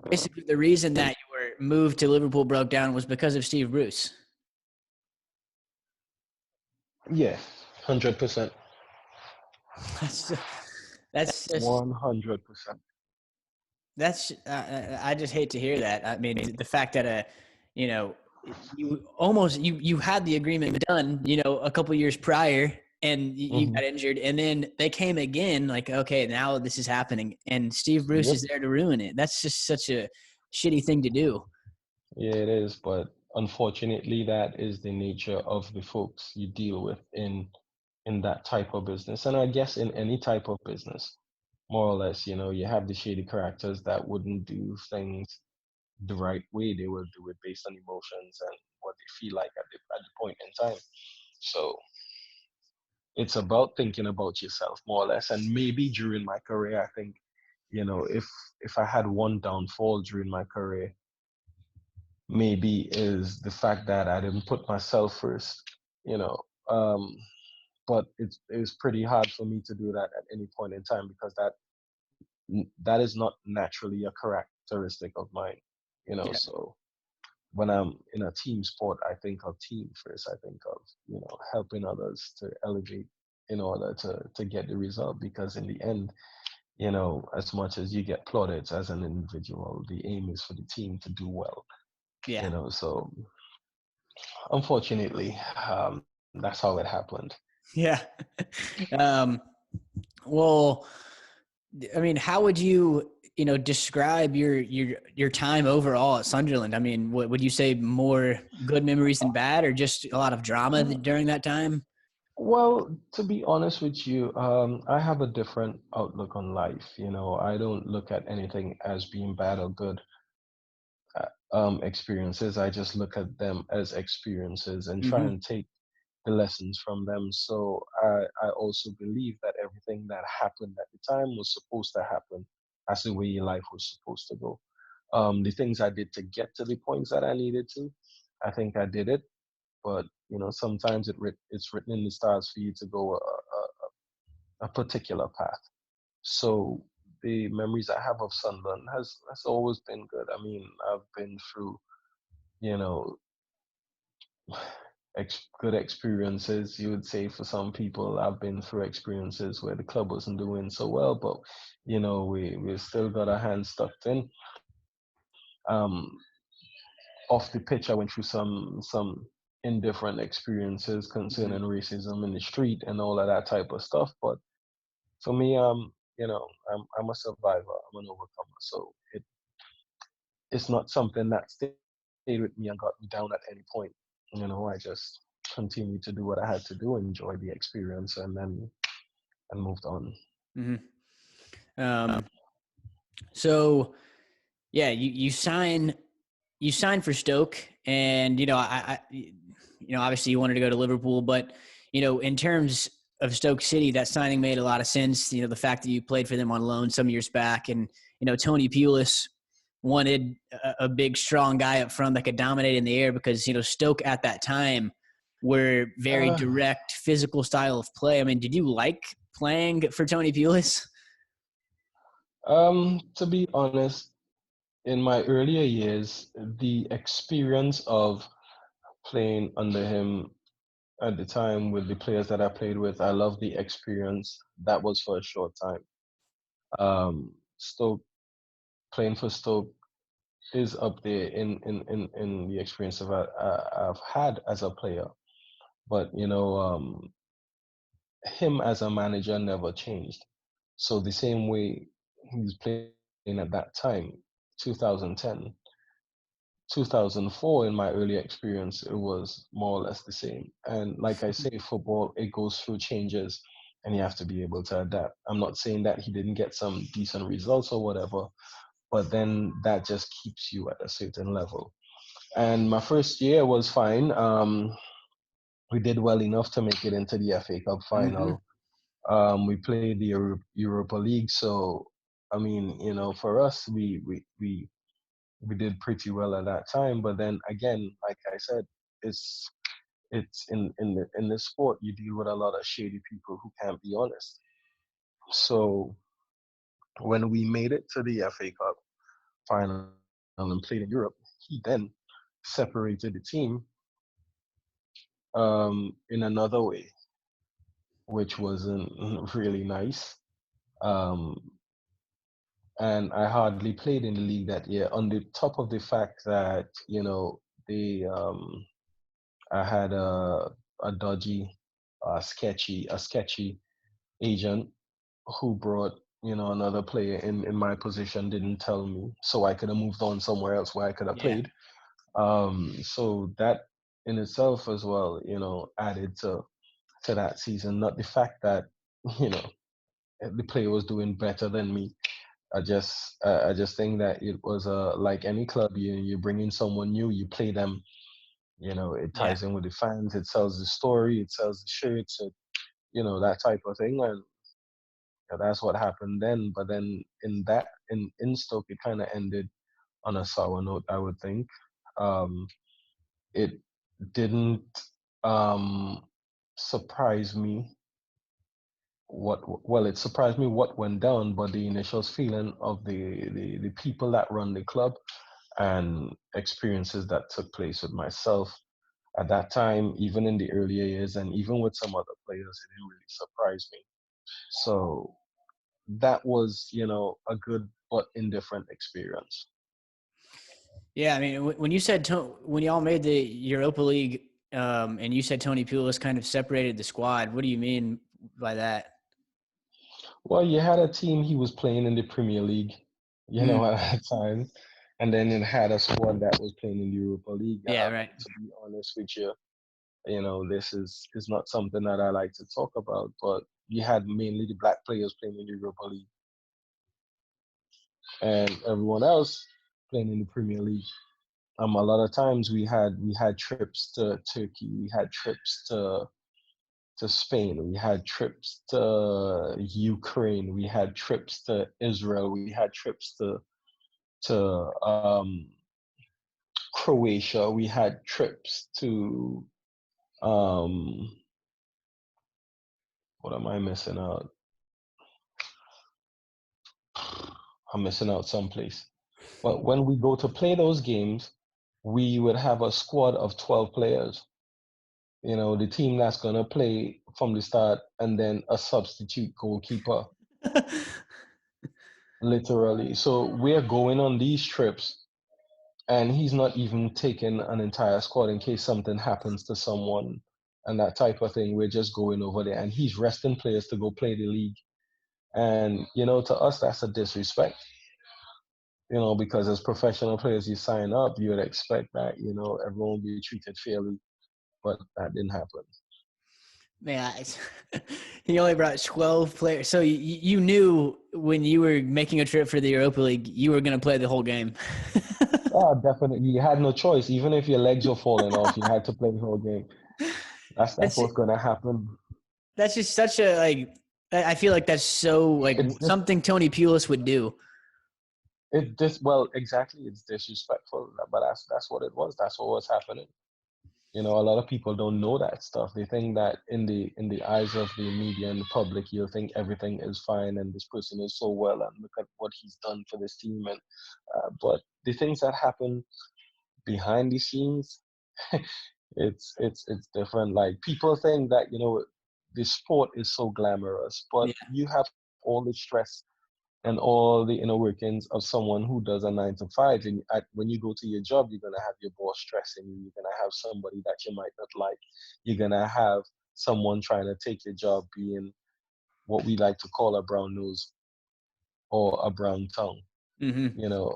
basically, the reason that you were moved to Liverpool broke down was because of Steve Bruce. Yeah, 100%. That's, that's just, 100%. I just hate to hear that. I mean, the fact that, you know, you had the agreement done, a couple years prior and you Hmm. got injured and then they came again like, okay, now this is happening and Steve Bruce Yep. is there to ruin it. That's just such a shitty thing to do. Yeah, it is. But unfortunately, that is the nature of the folks you deal with in that type of business, and I guess in any type of business, more or less. You have the shady characters that wouldn't do things the right way. They will do it based on emotions and what they feel like at the point in time. So it's about thinking about yourself more or less. And maybe during my career, I think, if I had one downfall during my career, maybe is the fact that I didn't put myself first. You know, um, but it was pretty hard for me to do that at any point in time because that is not naturally a characteristic of mine. Yeah. So when I'm in a team sport, I think of team first. I think of helping others to elevate in order to get the result. Because in the end, as much as you get plaudits as an individual, the aim is for the team to do well. Yeah. So unfortunately, that's how it happened. Yeah. um, well, I mean, how would you, describe your time overall at Sunderland? I mean, what would you say, more good memories than bad, or just a lot of drama during that time? Well, to be honest with you, I have a different outlook on life. I don't look at anything as being bad or good experiences. I just look at them as experiences and try Hmm. and take the lessons from them. So I also believe that everything that happened at the time was supposed to happen as the way life was supposed to go. The things I did to get to the points that I needed to, I think I did it. But sometimes it's written in the stars for you to go a particular path. So the memories I have of Sunderland has always been good. I mean, I've been through you know good experiences. You would say for some people, I've been through experiences where the club wasn't doing so well, but we still got our hands tucked in. Um, Off the pitch, I went through some indifferent experiences Hmm. concerning racism in the street and all of that type of stuff. But for me, I'm a survivor. I'm an overcomer. So it's not something that stayed with me and got me down at any point. I just continued to do what I had to do, enjoy the experience, and moved on. Hmm. Um, so yeah, you signed for Stoke, and obviously you wanted to go to Liverpool, but in terms of Stoke City, that signing made a lot of sense. The fact that you played for them on loan some years back, and Tony Pulis wanted a big, strong guy up front that could dominate in the air, because Stoke at that time were very Uh, direct, physical style of play. I mean, did you like playing for Tony Pulis? to be honest, in my earlier years, the experience of playing under him at the time with the players that I played with, I love the experience. That was for a short time. Stoke playing for Stoke is up there in the experience I've had as a player. But him as a manager never changed. So the same way he was playing at that time, 2010, 2004, in my early experience, it was more or less the same. And like I say, football, it goes through changes and you have to be able to adapt. I'm not saying that he didn't get some decent results or whatever, but then that just keeps you at a certain level. And my first year was fine. We did well enough to make it into the FA Cup Mm-hmm. final. We played the Europa League, so I mean, for us, we did pretty well at that time. But then again, like I said, it's it's in this sport you deal with a lot of shady people who can't be honest. So when we made it to the FA Cup final and played in Europe, he then separated the team in another way, which wasn't really nice. Um, and I hardly played in the league that year. On the top of the fact that the I had a dodgy, sketchy agent who brought another player in my position, didn't tell me, so I could have moved on somewhere else where I could have Yeah. played. So that in itself as well, added to that season. Not the fact that you know the player was doing better than me. I just think that it was like any club. You bring in someone new, you play them. It Yeah. ties in with the fans. It sells the story. It sells the shirts. That type of thing. And that's what happened then. But then in Stoke, it kind of ended on a sour note, I would think. Um, it didn't um, surprise me it surprised me what went down, but the initial feeling of the people that run the club and experiences that took place with myself at that time, even in the earlier years, and even with some other players, it didn't really surprise me. So that was, a good but indifferent experience. Yeah, I mean, when you said when y'all made the Europa League, and you said Tony Pulis kind of separated the squad, what do you mean by that? Well, you had a team he was playing in the Premier League, Mm, at that time, and then it had a squad that was playing in the Europa League. yeah, right. To be honest with you, this is not something that I like to talk about, but you had mainly the black players playing in the Europa League, and everyone else playing in the Premier League. A lot of times we had trips to Turkey, we had trips to Spain, we had trips to Ukraine, we had trips to Israel, we had trips to Croatia, we had trips to um, what am I missing out? I'm missing out someplace. But when we go to play those games, we would have a squad of 12 players. The team that's gonna play from the start, and then a substitute goalkeeper, literally. So we're going on these trips, and he's not even taking an entire squad in case something happens to someone and that type of thing. We're just going over there, and he's resting players to go play the league. And to us, that's a disrespect. Because as professional players, you sign up, you would expect that everyone will be treated fairly, but that didn't happen. Man, he only brought 12 players. So you knew when you were making a trip for the Europa League, you were going to play the whole game. Oh, definitely. You had no choice. Even if your legs were falling off, you had to play the whole game. That's That's what's gonna happen. that's just such a like. I feel like that's so like It's just something Tony Pulis would do. well, exactly. It's disrespectful, but that's what it was. That's what was happening. A lot of people don't know that stuff. They think that in the eyes of the media and the public, you'll think everything is fine and this person is so well and look at what he's done for this team. And but the things that happen behind the scenes, it's different. Like people think that the sport is so glamorous, but Yeah. you have all the stress and all the inner workings of someone who does a 9 to 5. And when you go to your job, you're gonna have your boss stressing you. You're gonna have somebody that you might not like. You're gonna have someone trying to take your job, being what we like to call a brown nose or a brown tongue. Mm-hmm. you know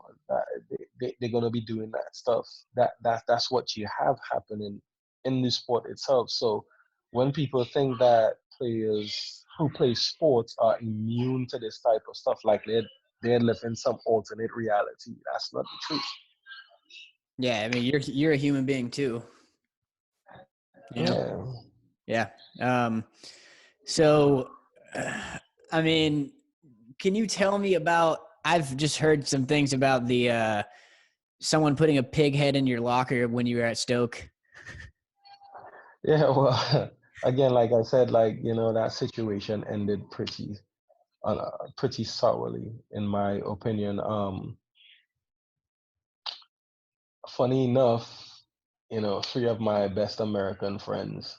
they're going to be doing that stuff. That's what you have happening in the sport itself. So when people think that players who play sports are immune to this type of stuff, like they're living some alternate reality, that's not the truth. Yeah. I mean, you're a human being too. You know. Yeah. Yeah. Um. So, I mean, can you tell me about? I've just heard some things about the someone putting a pig head in your locker when you were at Stoke. Yeah, well, again, like I said, like that situation ended pretty sourly, in my opinion. Funny enough, three of my best American friends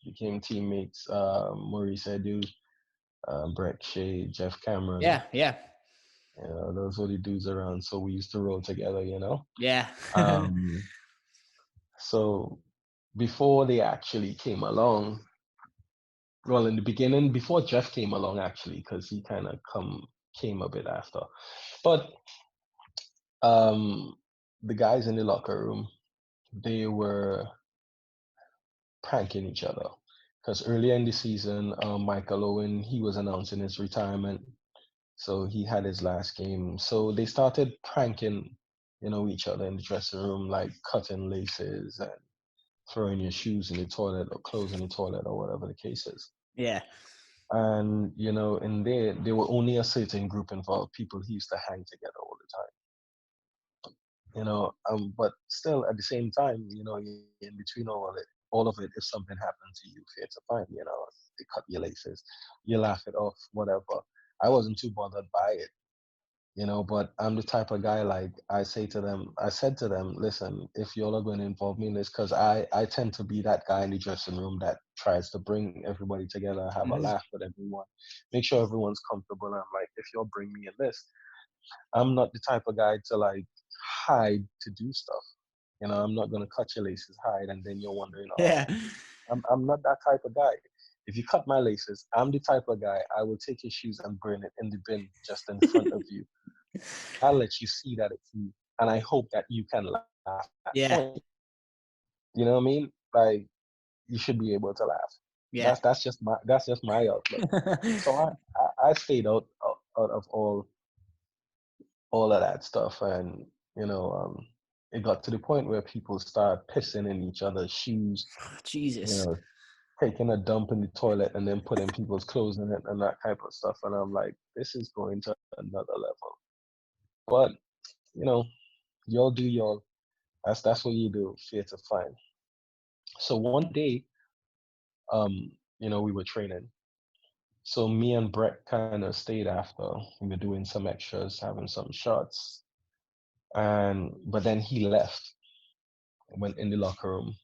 became teammates. Maurice Edu, Brett Shea, Jeff Cameron. Yeah. Yeah. Those were the dudes around. So we used to roll together. Yeah. Um, so before they actually came along, well, in the beginning, before Jeff came along, actually, because he kind of came a bit after. But um, the guys in the locker room, they were pranking each other. Because earlier in the season, Michael Owen, he was announcing his retirement, so he had his last game. So they started pranking, each other in the dressing room, like cutting laces and throwing your shoes in the toilet or clothes in the toilet or whatever the case is. Yeah. And in there were only a certain group involved, people who used to hang together all the time. But still at the same time, in between all of it, if something happens to you, fair to find, they cut your laces, you laugh it off, whatever. I wasn't too bothered by it, but I'm the type of guy, like I said to them, listen, if y'all are going to involve me in this, because I tend to be that guy in the dressing room that tries to bring everybody together, have a Mhm. laugh with everyone, make sure everyone's comfortable. I'm like, if y'all bring me in this, I'm not the type of guy to like hide to do stuff. I'm not gonna cut your laces, hide, and then you're wondering, oh, Yeah. I'm not that type of guy. If you cut my laces, I'm the type of guy I will take your shoes and burn it in the bin just in front of you. I'll let you see that it's me, and I hope that you can laugh at that Yeah. point. You know what I mean? Like you should be able to laugh. Yeah. That's just my outlook. So I stayed out of all of that stuff, and you know, it got to the point where people start pissing in each other's shoes. You Jesus. know, taking a dump in the toilet and then putting people's clothes in it and that type of stuff. And I'm like, this is going to another level. But you know, y'all do y'all. That's what you do. Fear to find. So one day, we were training. So me and Brett kind of stayed after. We were doing some extras, having some shots, and but then he left, went in the locker room.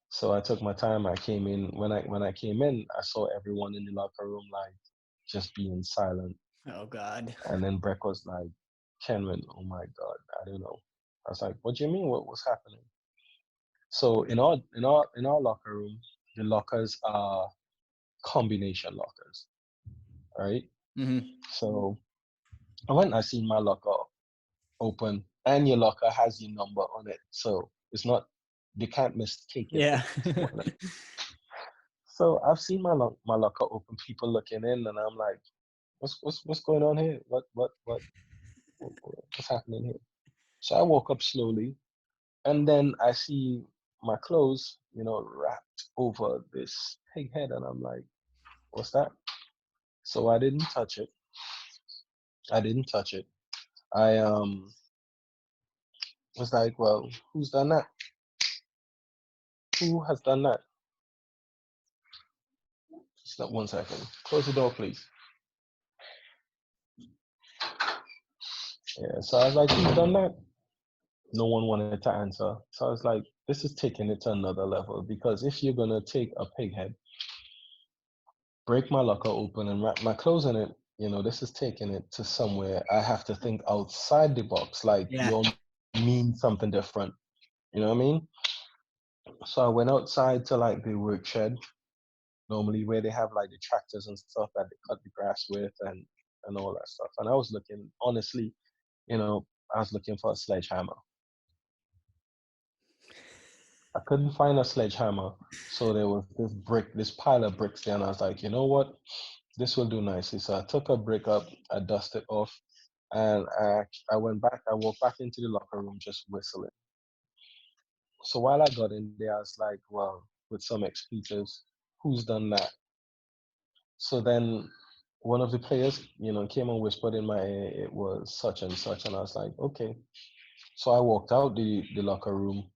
So I took my time. I came in. When I came in, I saw everyone in the locker room like just being silent. Oh God. And then Brett was like, Kenwyne, oh my God, I don't know. I was like, what do you mean? What's happening? So in our locker room, the lockers are combination lockers, right? Mm-hmm. So I went and I seen my locker open, and your locker has your number on it. So it's not, they can't mistake it Yeah. for one. So I've seen my locker open, people looking in, and I'm like, what's going on here? What's happening here? So I woke up slowly, and then I see my clothes, wrapped over this pig head, and I'm like, what's that? So I didn't touch it. I didn't touch it. I was like, well, who's done that? Who has done that? Just not 1 second. Close the door, please. Yeah. So I was like, who's done that? No one wanted to answer. So I was like, this is taking it to another level, because if you're gonna take a pig head, break my locker open and wrap my clothes in it, this is taking it to somewhere I have to think outside the box. Like Yeah. you'll mean something different. You know what I mean? So I went outside to like the work shed, normally where they have like the tractors and stuff that they cut the grass with and all that stuff. And I was looking, honestly, I was looking for a sledgehammer. I couldn't find a sledgehammer. So there was this pile of bricks there, and I was like, you know what? This will do nicely. So I took a brick up, I dusted off, and I went back, I walked back into the locker room just whistling. So while I got in there, I was like, well, with some expletives, who's done that? So then one of the players, came and whispered in my ear, it was such and such. And I was like, okay. So I walked out the locker room,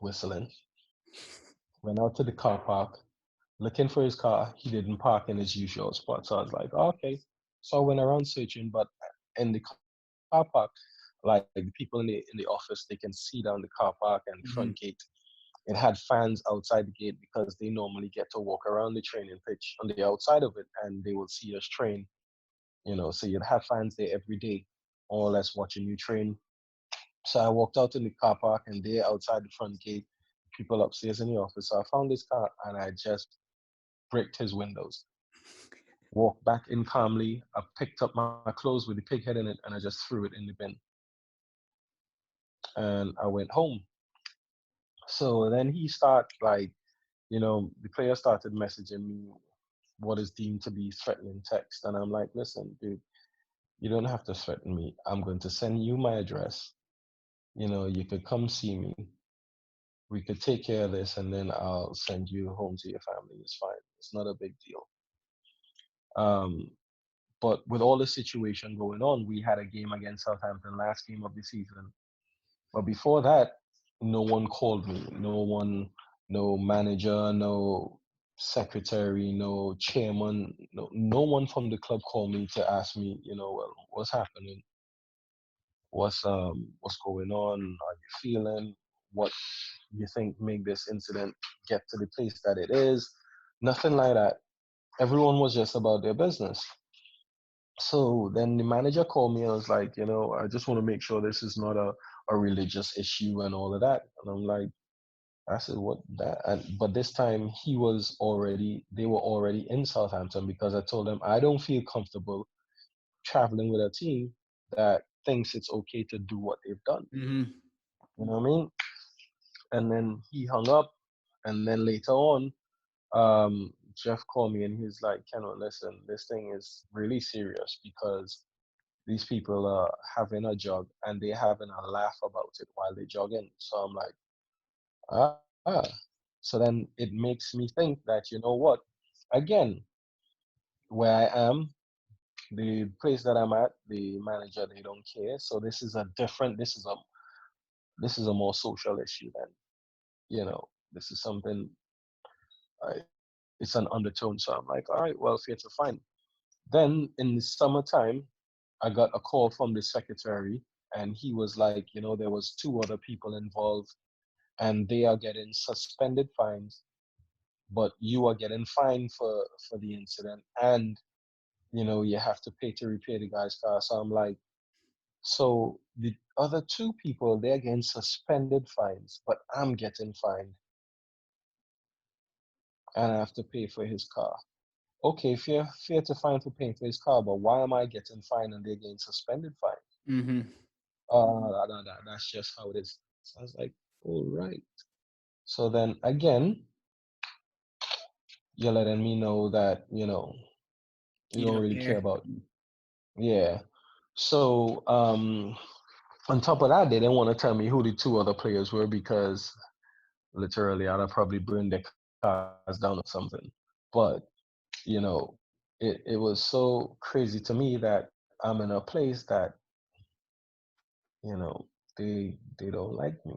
whistling, went out to the car park, looking for his car. He didn't park in his usual spot. So I was like, oh, okay. So I went around searching, but in the car park, like the people in the office, they can see down the car park and Mm-hmm. front gate. It had fans outside the gate because they normally get to walk around the training pitch on the outside of it, and they will see us train. So you'd have fans there every day, more or less watching you train. So I walked out in the car park, and there outside the front gate, people upstairs in the office. So I found this car, and I just bricked his windows. Walked back in calmly. I picked up my clothes with the pig head in it, and I just threw it in the bin. And I went home. So then he started like, the player started messaging me what is deemed to be threatening text. And I'm like, listen, dude, you don't have to threaten me. I'm going to send you my address. You could come see me. We could take care of this, and then I'll send you home to your family. It's fine. It's not a big deal. Um, but with all the situation going on, we had a game against Southampton, last game of the season. But before that, no one called me. No one, no manager, no secretary, no chairman, no one from the club called me to ask me, well, what's happening? What's going on? Are you feeling? What you think made this incident get to the place that it is? Nothing like that. Everyone was just about their business. So then the manager called me and was like, I just want to make sure this is not a religious issue and all of that. And I'm like, I said, what that? But this time they were already in Southampton because I told them I don't feel comfortable traveling with a team that thinks it's okay to do what they've done. Mm-hmm. You know what I mean? And then he hung up. And then later on, Jeff called me and he's like, Kenwyne, listen, this thing is really serious because these people are having a jog and they're having a laugh about it while they jog in. So I'm like, ah. So then it makes me think that, you know what? Again, where I am, the place that I'm at, the manager, they don't care. So this is a more social issue than, this is something, it's an undertone. So I'm like, all right, well, fair to find. Then in the summertime, I got a call from the secretary and he was like, there was two other people involved and they are getting suspended fines, but you are getting fined for the incident and you have to pay to repair the guy's car. So I'm like, so the other two people, they're getting suspended fines, but I'm getting fined and I have to pay for his car. Okay, fair to fine for paying for his car, but why am I getting fined and they're getting suspended fines? Mm-hmm. That's just how it is. So I was like, all right. So then again, you're letting me know that, you You don't don't really care care. about me. Yeah. So on top of that, they didn't want to tell me who the two other players were because literally I'd have probably burned their cars down or something. But, it was so crazy to me that I'm in a place that, you know, they don't like me.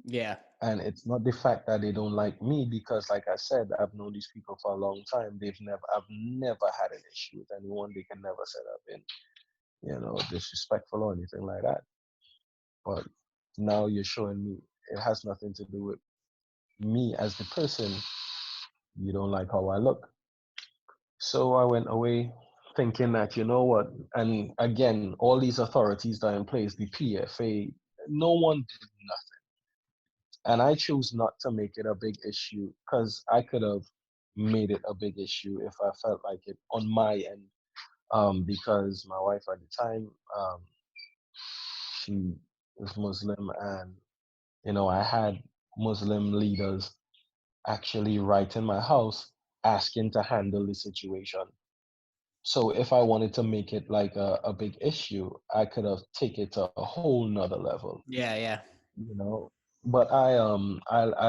Yeah. And it's not the fact that they don't like me because, like I said, I've known these people for a long time. I've never had an issue with anyone. They can never say I've been, disrespectful or anything like that. But now you're showing me it has nothing to do with me as the person. You don't like how I look. So I went away thinking that, you know what? And again, all these authorities that are in place, the PFA, no one did nothing. And I chose not to make it a big issue because I could have made it a big issue if I felt like it on my end. Because my wife at the time, she was Muslim, and I had Muslim leaders actually right in my house asking to handle the situation. So if I wanted to make it like a big issue, I could have taken it to a whole nother level, Yeah. Yeah. you know. But I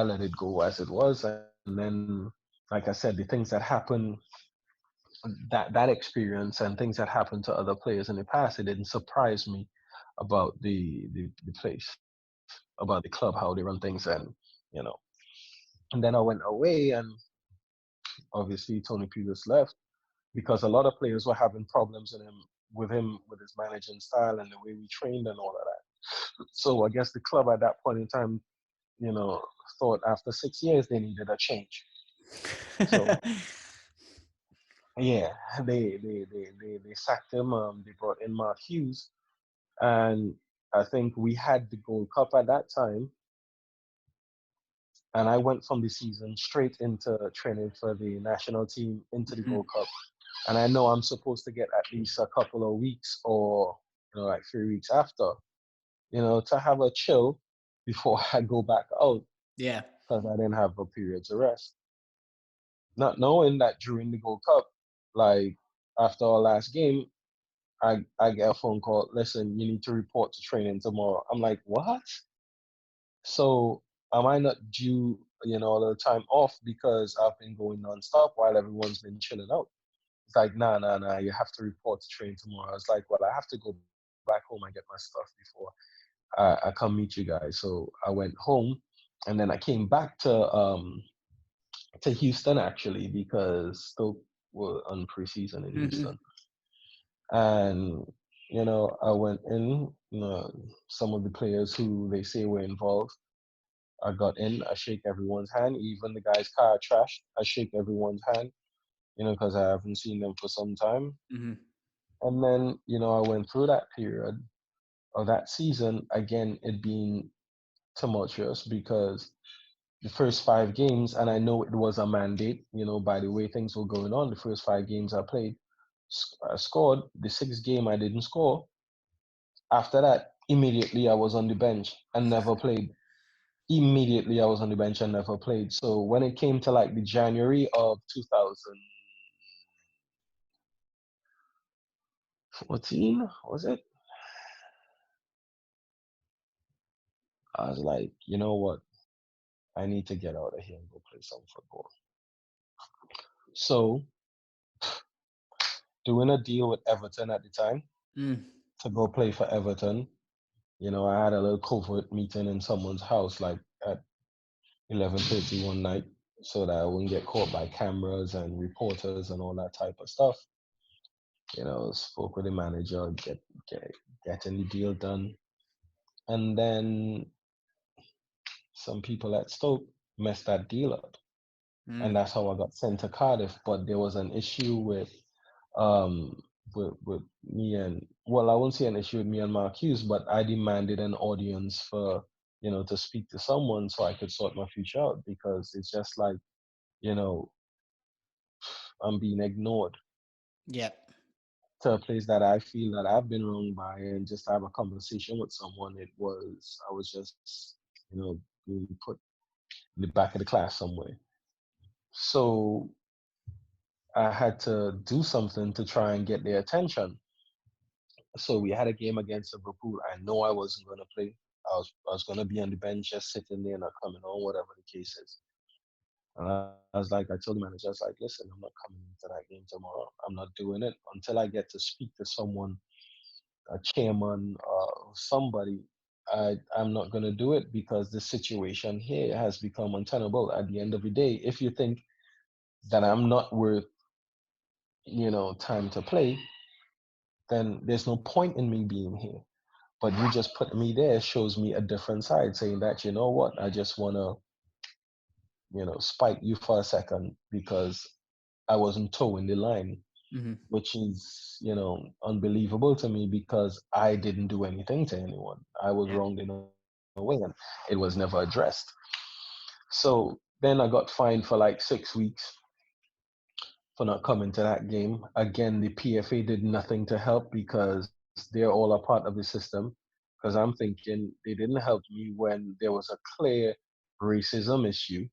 let it go as it was, and then like I said, the things that happened, that experience and things that happened to other players in the past, it didn't surprise me about the place, about the club, how they run things, and you know. And then I went away, and obviously Tony Peters left because a lot of players were having problems with his managing style and the way we trained and all of that. So I guess the club at that point in time, thought after 6 years they needed a change. So yeah, they sacked him. They brought in Mark Hughes, and I think we had the Gold Cup at that time. And I went from the season straight into training for the national team into the Mhm. Gold Cup. And I know I'm supposed to get at least a couple of weeks or like 3 weeks after, to have a chill before I go back out Yeah. because I didn't have a period to rest. Not knowing that during the Gold Cup, like after our last game, I get a phone call. Listen, you need to report to training tomorrow. I'm like, what? So am I not due, a little time off because I've been going nonstop while everyone's been chilling out? It's like, nah. You have to report to train tomorrow. I was like, well, I have to go back home and get my stuff before I come meet you guys. So I went home, and then I came back to Houston actually because Stoke were on preseason in Mhm. Houston, and I went in. Some of the players who they say were involved. I got in. I shake everyone's hand, even the guy's car trashed. I shake everyone's hand. because I haven't seen them for some time. Mm-hmm. And then, I went through that period of that season, again, it being tumultuous because the first 5 games, and I know it was a mandate, by the way things were going on, the first 5 games I played, I scored. The sixth game I didn't score. After that, immediately I was on the bench and never played. Immediately I was on the bench and never played. So when it came to like the January of 2014, was it? I was like, you know what? I need to get out of here and go play some football. So doing a deal with Everton at the time Mm. to go play for Everton, I had a little covert meeting in someone's house like at 11:30 one night so that I wouldn't get caught by cameras and reporters and all that type of stuff. Spoke with the manager, getting the deal done. And then some people at Stoke messed that deal up. And Mm. that's how I got sent to Cardiff. But there was an issue um with me and, well, I won't say an issue with me and Mark Hughes, but I demanded an audience for, to speak to someone so I could sort my future out, because it's just like, you know, I'm being ignored Yep. to a place that I feel that I've been wronged by, and just to have a conversation with someone, I was just, being put in the back of the class somewhere. So I had to do something to try and get their attention. So we had a game against Liverpool. I know I wasn't going to play. I was going to be on the bench, just sitting there, not coming on, whatever the case is. And I told the manager, I was like, listen, I'm not coming into that game tomorrow. I'm not doing it until I get to speak to someone, a chairman, somebody. I'm not going to do it, because the situation here has become untenable. At the end of the day, if you think that I'm not worth, time to play, then there's no point in me being here. But you just put me there shows me a different side, saying that, you know what, I just want to, spike you for a second because I wasn't towing the line, Mm-hmm. which is, unbelievable to me, because I didn't do anything to anyone. I was Yeah. wronged in a way, and it was never addressed. So then I got fined for like 6 weeks for not coming to that game. Again, the PFA did nothing to help, because they're all a part of the system. Because I'm thinking they didn't help me when there was a clear racism issue.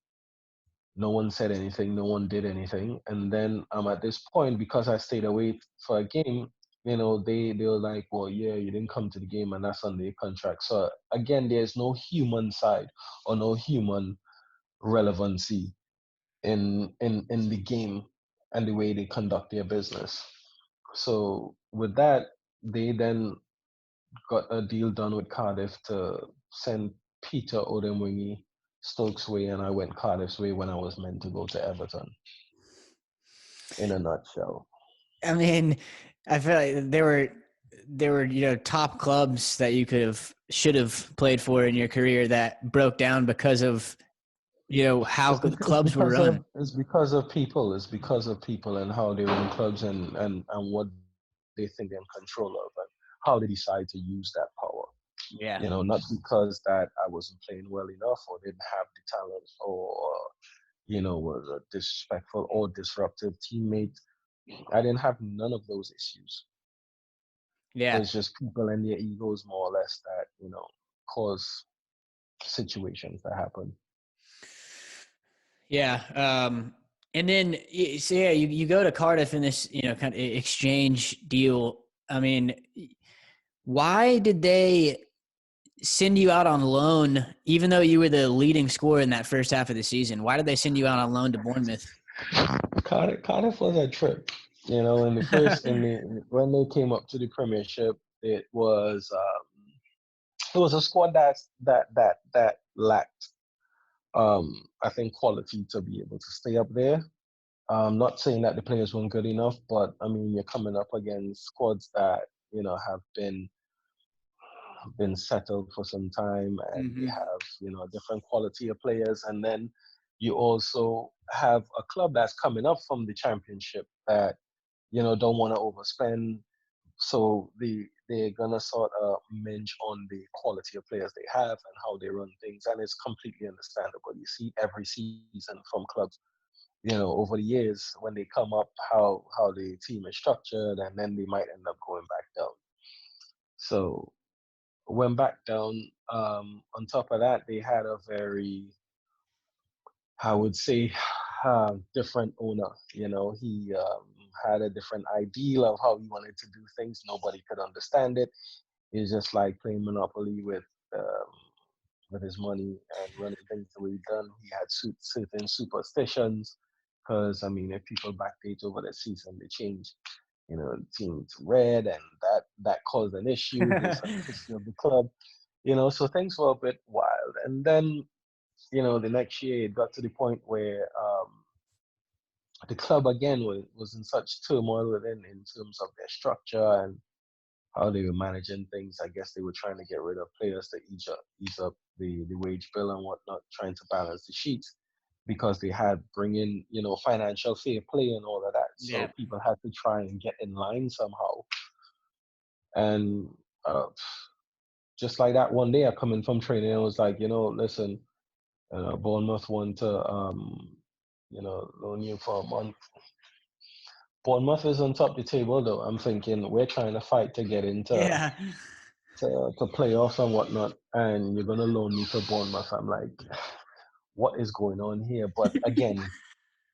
No one said anything, no one did anything. And then at this point, because I stayed away for a game, they were like, well, yeah, you didn't come to the game, and that's under your contract. So again, there's no human side or no human relevancy in the game and the way they conduct their business. So with that, they then got a deal done with Cardiff to send Peter Odemwingie Stokes way, and I went Cardiff's way when I was meant to go to Everton. In a nutshell. I mean, I feel like there were top clubs that you should have played for in your career that broke down because of how the clubs were run. It's because of people. It's because of people and how they run clubs, and what they think they're in control of, and how they decide to use that power. Yeah. Not because that I wasn't playing well enough or didn't have the talent, or was a disrespectful or disruptive teammate. I didn't have none of those issues. Yeah. It's just people and their egos, more or less, that cause situations that happen. Yeah. And then so yeah, you go to Cardiff in this kind of exchange deal. I mean, why did they send you out on loan, even though you were the leading scorer in that first half of the season? Why did they send you out on loan to Bournemouth? Cardiff was a trip. In the first, when they came up to the Premiership, it was a squad that lacked, I think, quality to be able to stay up there. Not saying that the players weren't good enough, but I mean, you're coming up against squads that have been settled for some time, and they Mm-hmm. have a different quality of players, and then you also have a club that's coming up from the championship that don't want to overspend, so they're gonna sort of minge on the quality of players they have and how they run things, and it's completely understandable. You see every season from clubs, over the years when they come up, how the team is structured, and then they might end up going back down. So went back down. On top of that, they had a very, I would say, different owner. He had a different ideal of how he wanted to do things. Nobody could understand it. It's just like playing Monopoly um, with his money and running things the way he done. He had certain superstitions because I mean, if people backdate over the season, they change, the team to red, and that caused an issue based on the history of the club. So things were a bit wild. And then the next year it got to the point where the club again was in such turmoil within in terms of their structure and how they were managing things. I guess they were trying to get rid of players to ease up the wage bill and whatnot, trying to balance the sheets because they had bring in, financial fair play and all of that. Yeah. So people had to try and get in line somehow. And uh, just like that, one day I come in from training and was like, listen, Bournemouth want to, loan you for a month. Bournemouth is on top of the table though. I'm thinking we're trying to fight to get into Yeah. to playoffs and whatnot, and you're gonna loan me to Bournemouth. I'm like, what is going on here? But again,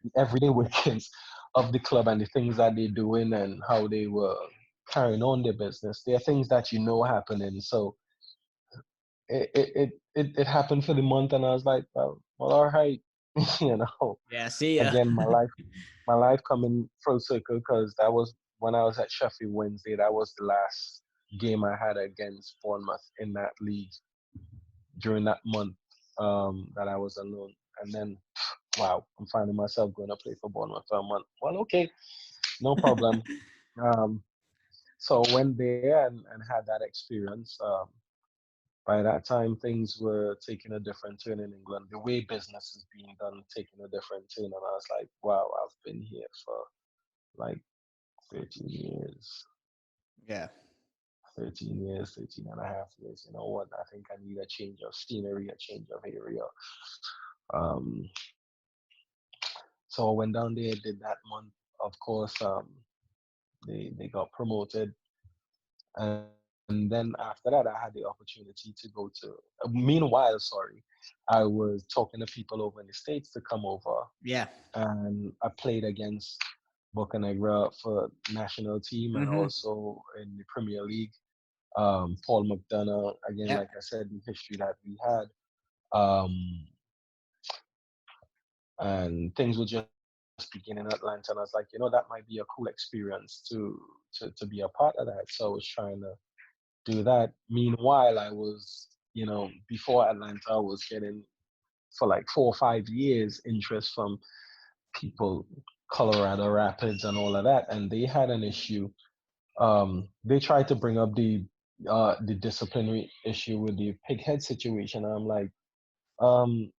the everyday workings of the club and the things that they're doing and how they were carrying on their business, there are things that happening. So it happened for the month, and I was like, well, all right, you know. Yeah. See ya. Again, my life coming full circle because that was when I was at Sheffield Wednesday. That was the last game I had against Bournemouth in that league during that month that I was alone. And then, wow, I'm finding myself going to play for Bournemouth for a month. Well, okay, no problem. Um, so went there and had that experience. By that time, things were taking a different turn in England. The way business is being done taking a different turn, and I was like, wow, I've been here for like 13 years, Yeah. 13 years, 13 and a half years. You know what? I think I need a change of scenery, a change of area. Um, so I went down there, did that month. Of course, they got promoted. And then after that, I had the opportunity to go to. Meanwhile, sorry, I was talking to people over in the States to come over, Yeah. and I played against Bocanegra for national team and Mm-hmm. also in the Premier League. Paul McDonough, again, Yeah. like I said, the history that we had. Um, and things were just beginning in Atlanta. And I was like, that might be a cool experience to be a part of that. So I was trying to do that. Meanwhile, I was, before Atlanta, I was getting for like 4 or 5 years interest from people, Colorado Rapids and all of that, and they had an issue. They tried to bring up the disciplinary issue with the pighead situation. I'm like, um,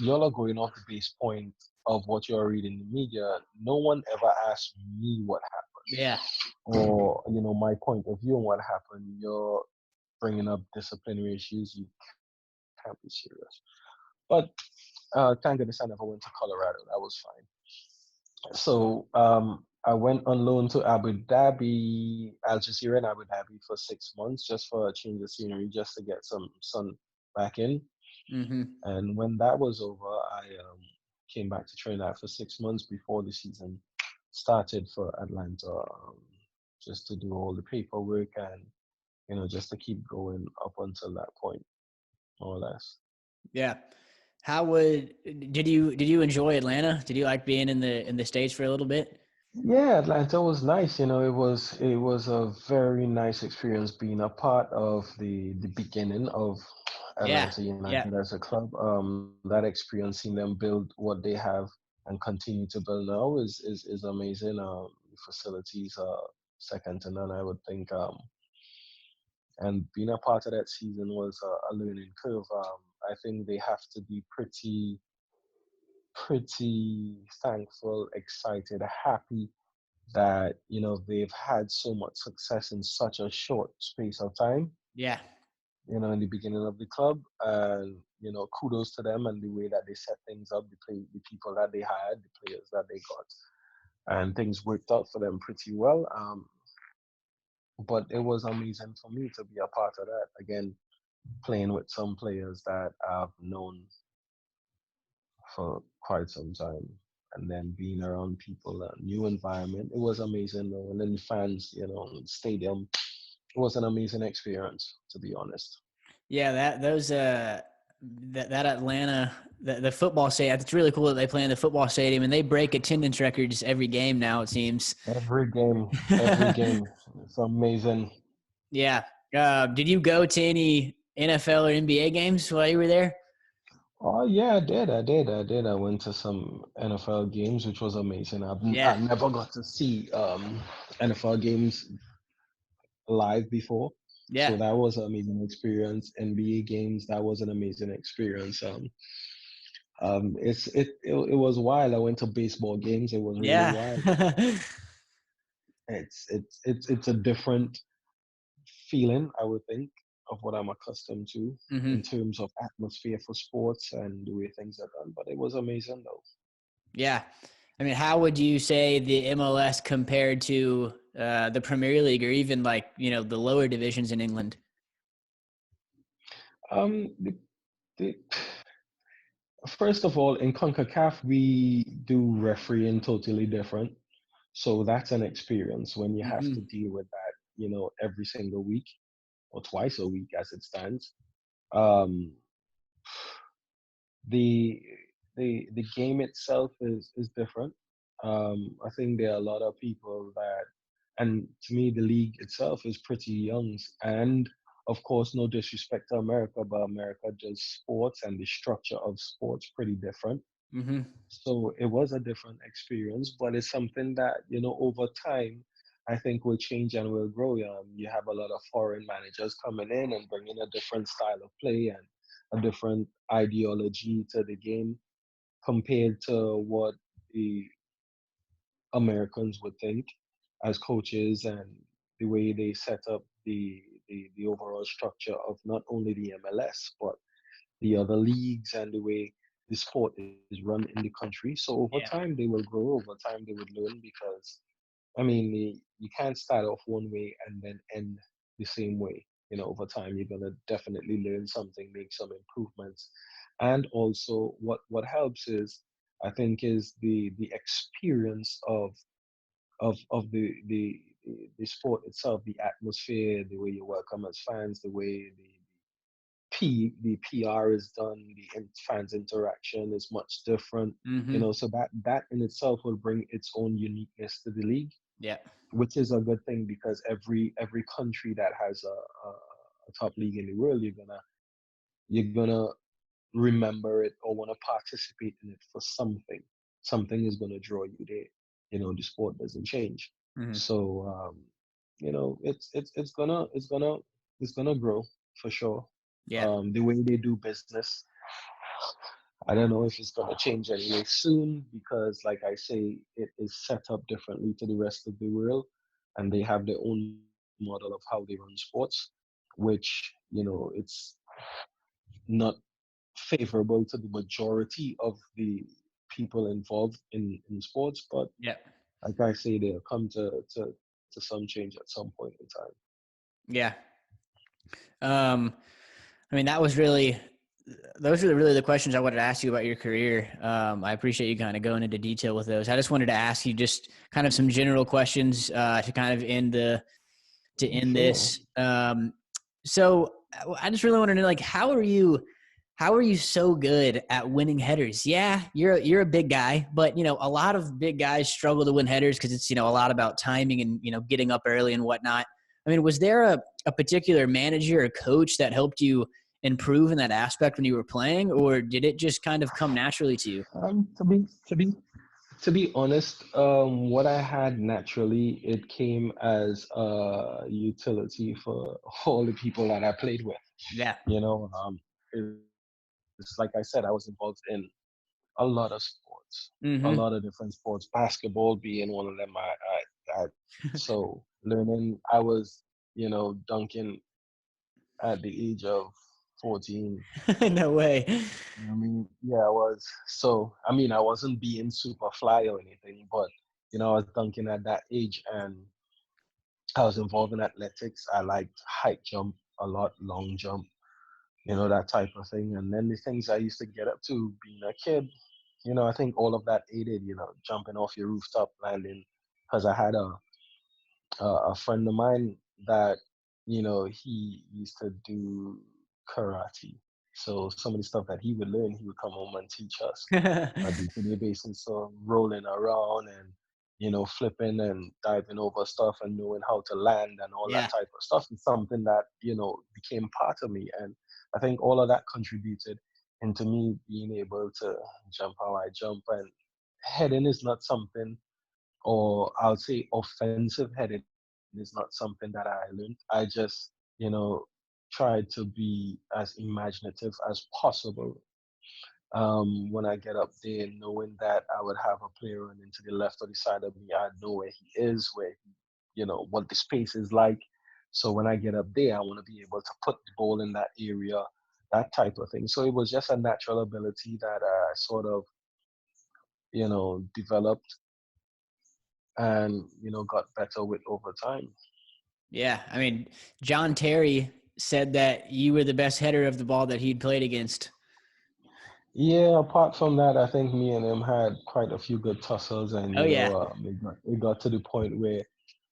y'all are going off the base point of what you're reading in the media. No one ever asked me what happened, Yeah. or my point of view on what happened. You're bringing up disciplinary issues. You can't be serious. But thank goodness I never went to Colorado. That was fine. So I went on loan to Abu Dhabi, Al Jazeera in Abu Dhabi for 6 months, just for a change of scenery, just to get some sun back in. Mm-hmm. And when that was over, I came back to Trinidad for 6 months before the season started for Atlanta, just to do all the paperwork and just to keep going up until that point, more or less. Yeah. How would did you enjoy Atlanta? Did you like being in the States for a little bit? Yeah, Atlanta was nice. It was a very nice experience being a part of the beginning of Yeah. Atlanta Yeah. United as a club. That experience, seeing them build what they have and continue to build now is amazing. The facilities are second to none, I would think. And being a part of that season was a learning curve. I think they have to be pretty pretty thankful, excited, happy that they've had so much success in such a short space of time. Yeah. In the beginning of the club, and kudos to them and the way that they set things up, the people that they hired, the players that they got, and things worked out for them pretty well. But it was amazing for me to be a part of that again, playing with some players that I've known for quite some time, and then being around people, a new environment. It was amazing though. And then the fans, stadium. It was an amazing experience, to be honest. Yeah, that Atlanta the football stadium. It's really cool that they play in the football stadium and they break attendance records every game now. It seems. Every game, it's amazing. Yeah. Did you go to any NFL or NBA games while you were there? Oh yeah, I did. I went to some NFL games, which was amazing. I Yeah. never got to see NFL games live before, Yeah. so that was an amazing experience. NBA games, that was an amazing experience. It was wild. I went to baseball games. It was really Yeah. wild. It's a different feeling, I would think, of what I'm accustomed to hmm in terms of atmosphere for sports and the way things are done. But it was amazing though. Yeah. I mean, how would you say the MLS compared to the Premier League or even like, the lower divisions in England? The First of all, in CONCACAF, we do refereeing totally different. So that's an experience when you have to hmm deal with that, every single week or twice a week as it stands. Um, the the game itself is different. I think there are a lot of people that, and to me, the league itself is pretty young. And of course, no disrespect to America, but America does sports and the structure of sports pretty different. hmm So it was a different experience, but it's something that, over time, I think will change and will grow. You have a lot of foreign managers coming in and bringing a different style of play and a different ideology to the game compared to what the Americans would think as coaches, and the way they set up the overall structure of not only the MLS but the other leagues and the way the sport is run in the country. So over Yeah. time they will grow. Over time they would learn because I mean you can't start off one way and then end the same way. Over time you're gonna definitely learn something, make some improvements, and also what helps is I think is the experience of the sport itself, the atmosphere, the way you welcome as fans, the way the PR is done, fans interaction is much different, hmm so that in itself will bring its own uniqueness to the league, Yeah. which is a good thing because every country that has a top league in the world, you're gonna remember it or want to participate in it for something. Something is gonna draw you there. The sport doesn't change, hmm so it's gonna grow for sure. Yeah. The way they do business, I don't know if it's going to change anyway soon because, like I say, it is set up differently to the rest of the world, and they have their own model of how they run sports, which it's not favorable to the majority of the people involved in sports. But Yeah. like I say, they'll come to some change at some point in time. Yeah. Um, I mean, those are really the questions I wanted to ask you about your career. I appreciate you kind of going into detail with those. I just wanted to ask you just kind of some general questions to kind of end Sure. this. So I just really want to know, like, how are you so good at winning headers? Yeah, you're a big guy, but a lot of big guys struggle to win headers because it's a lot about timing and getting up early and whatnot. I mean, was there a particular manager or coach that helped you improve in that aspect when you were playing, or did it just kind of come naturally to you? To be honest, what I had naturally, it came as a utility for all the people that I played with. Yeah. It's like I said, I was involved in a lot of sports, a Mm-hmm. lot of different sports. Basketball being one of them. I so learning. I was, dunking at the age of 14. No way. I mean, yeah, I was. So, I mean, I wasn't being super fly or anything, but I was dunking at that age, and I was involved in athletics. I liked high jump a lot, long jump, that type of thing. And then the things I used to get up to being a kid, I think all of that aided, jumping off your rooftop, landing, because I had a friend of mine that he used to do karate. So some of the stuff that he would learn, he would come home and teach us on a day-to-day basis. So rolling around and flipping and diving over stuff and knowing how to land and all that Yeah. type of stuff is something that became part of me. And I think all of that contributed into me being able to jump how I jump. And heading is not something, or I would say offensive headed is not something that I learned. I just, tried to be as imaginative as possible. When I get up there, knowing that I would have a player running to the left or the side of me, I know where he is, where he, what the space is like. So when I get up there, I want to be able to put the ball in that area, that type of thing. So it was just a natural ability that I sort of, developed and got better with over time. Yeah. I mean, John Terry said that you were the best header of the ball that he'd played against. Yeah, apart from that, I think me and him had quite a few good tussles, and Oh yeah. it got to the point where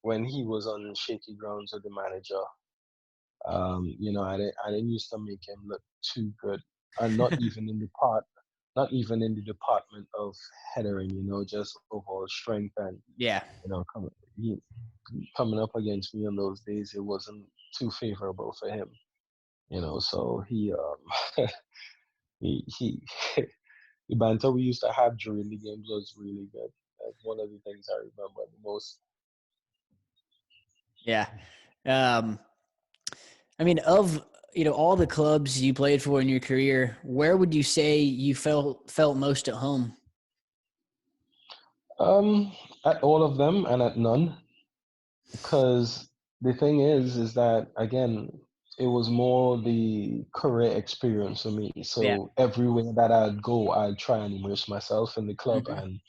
when he was on shaky grounds with the manager, I didn't used to make him look too good, and not even in the department of headering, just overall strength and Yeah. he, coming up against me in those days, it wasn't too favorable for him, so he the banter we used to have during the games was really good. That's one of the things I remember the most. Yeah. Um, I mean, of all the clubs you played for in your career, where would you say you felt most at home? Um, at all of them and at none, because the thing is that again, it was more the career experience for me. Yeah. So everywhere that I'd go, I'd try and immerse myself in the club Hmm. and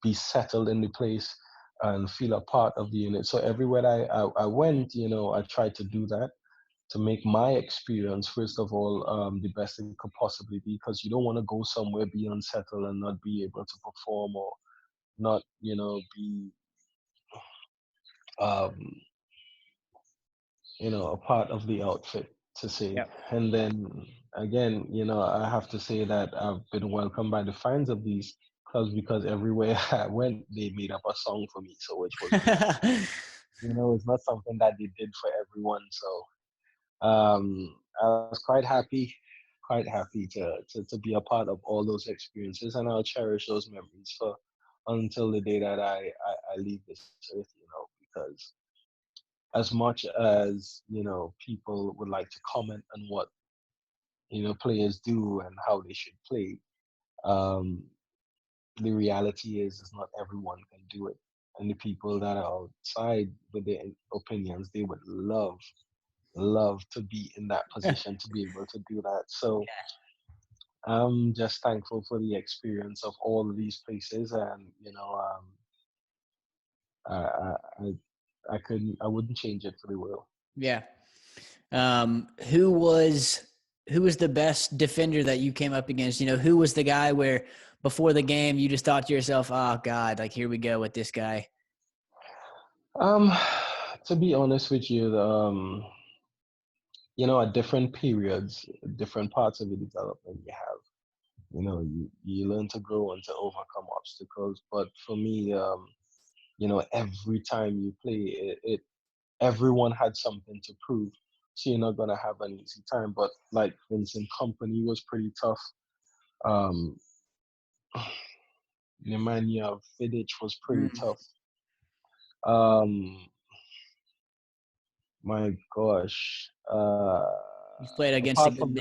be settled in the place and feel a part of the unit. So everywhere I went, I tried to do that to make my experience, first of all, the best it could possibly be, because you don't want to go somewhere, be unsettled, and not be able to perform or not, be, um, a part of the outfit, to say. Yep. And then again, I have to say that I've been welcomed by the fans of these clubs because everywhere I went, they made up a song for me, so which was really cool. It's not something that they did for everyone. So I was quite happy to be a part of all those experiences, and I'll cherish those memories for until the day that I leave this earth, because as much as, people would like to comment on what, players do and how they should play, um, the reality is not everyone can do it. And the people that are outside with their opinions, they would love to be in that position to be able to do that. So I'm just thankful for the experience of all of these places, and I I I wouldn't change it for the world. Yeah. Who was the best defender that you came up against? Who was the guy where before the game you just thought to yourself, "Oh God, like here we go with this guy." Um, to be honest with you, at different periods, different parts of the development you have, you learn to grow and to overcome obstacles. But for me, every time you play, everyone had something to prove. So you're not gonna have an easy time. But like Vincent Company was pretty tough. Um, Nemanja Vidic was pretty Mm. tough. Um, my gosh. You've played against a apart good from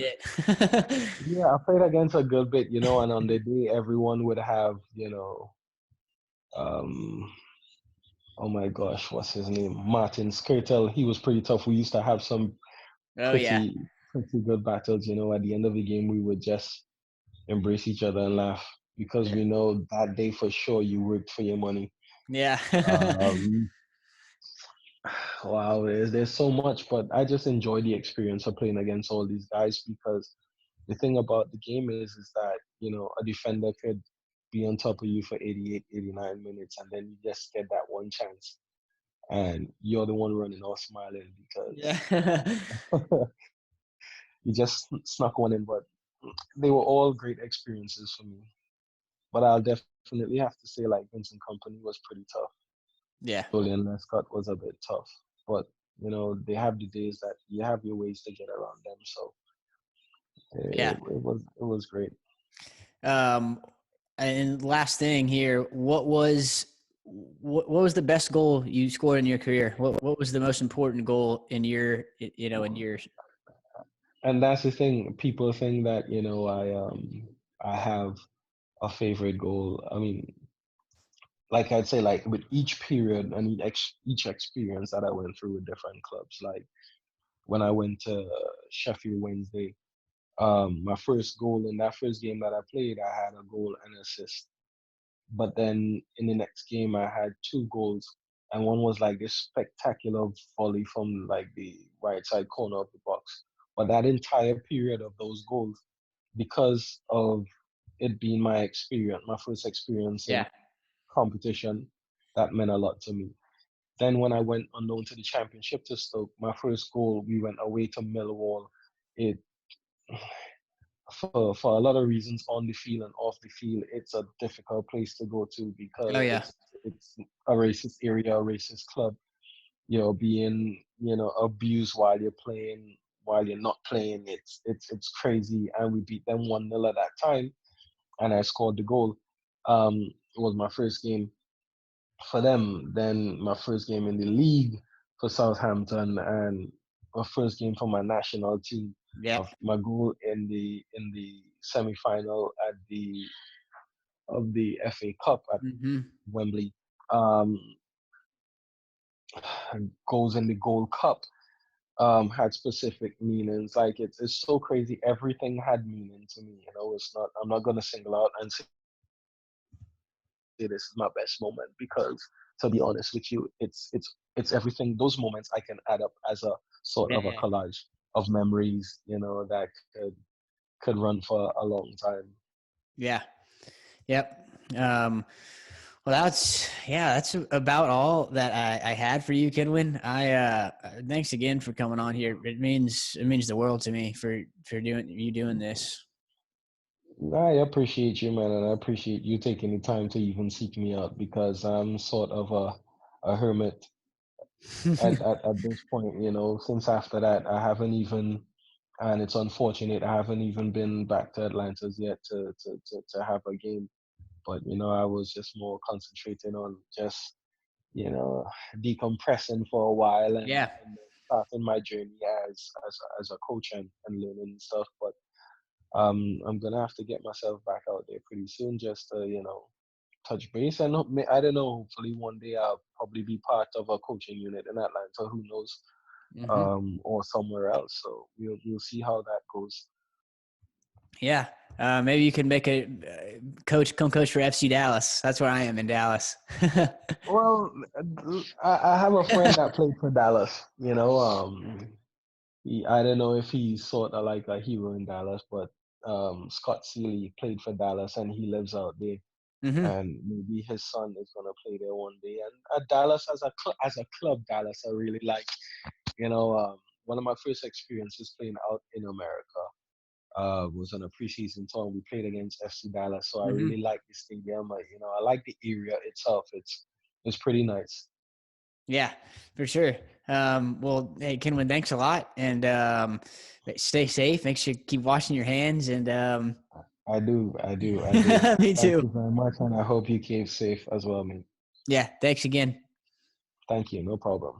that, bit. yeah, I played against a good bit, and on the day everyone would have, um, oh my gosh, what's his name? Martin Skirtle. He was pretty tough. We used to have some Oh yeah, pretty good battles. At the end of the game, we would just embrace each other and laugh because we know that day for sure you worked for your money. yeah, Um, wow, there's so much, but I just enjoy the experience of playing against all these guys because the thing about the game is that a defender could be on top of you for 88, 89 minutes, and then you just get that one chance, and you're the one running off smiling yeah, because you just snuck one in. But they were all great experiences for me. But I'll definitely have to say, like, Vincent Company was pretty tough. yeah, Julian Lescott was a bit tough, but they have the days that you have your ways to get around them. So yeah. it was great. Um, and last thing here, what was the best goal you scored in your career? What was the most important goal in your And that's the thing. People think that I have a favorite goal. I mean, like I'd say, like with each period and each experience that I went through with different clubs. Like when I went to Sheffield Wednesday, my first goal in that first game that I played, I had a goal and assist. But then in the next game, I had two goals, and one was like this spectacular volley from like the right side corner of the box. But that entire period of those goals, because of it being my experience, my first experience in yeah. competition, that meant a lot to me. Then when I went on loan to the championship to Stoke, my first goal, we went away to Millwall. It for a lot of reasons on the field and off the field, it's a difficult place to go to Oh because yeah. it's a racist area, a racist club. Being abused while you're playing, while you're not playing. It's crazy, and we beat them 1-0 at that time, and I scored the goal. It was my first game for them. Then my first game in the league for Southampton, and my first game for my national team. Yeah. Of my goal in the semi-final at the FA Cup at Hmm. Wembley. Um, Goals in the Gold Cup had specific meanings. Like it's so crazy. Everything had meaning to me. It's not. I'm not gonna single out and say this is my best moment because, to be honest with you, it's everything. Those moments I can add up as a sort of a Yeah. collage of memories. That could run for a long time. Yeah. Yep. Well, that's about all that I had for you, Kenwyne. Thanks again for coming on here. It means the world to me for doing this. I appreciate you, man, and I appreciate you taking the time to even seek me out because I'm sort of a hermit at this point. Since after that, I haven't even, and it's unfortunate, I haven't even been back to Atlanta's yet to have a game. But I was just more concentrating on just you know decompressing for a while and Yeah. then starting my journey as a coach and learning stuff. But I'm gonna have to get myself back out there pretty soon just to touch base and I don't know. Hopefully one day I'll probably be part of a coaching unit in Atlanta. Who knows? Hmm. Or somewhere else. So we'll see how that goes. Yeah. Maybe you can make a come coach for FC Dallas. That's where I am in Dallas. Well, I have a friend that played for Dallas. I don't know if he's sort of like a hero in Dallas, but Scott Seeley played for Dallas and he lives out there. Hmm. And maybe his son is gonna play there one day. And Dallas as a club, Dallas I really like. One of my first experiences playing out in America was on a preseason tour. We played against FC Dallas, so I Hmm. really like the stadium. I like the area itself. It's pretty nice. Yeah, for sure. Well, hey, Kenwyne, thanks a lot, and stay safe. Make sure you keep washing your hands, and I do, I do, I do. me Thank too. you very much, and I hope you keep safe as well, man. Yeah, thanks again. Thank you, no problem.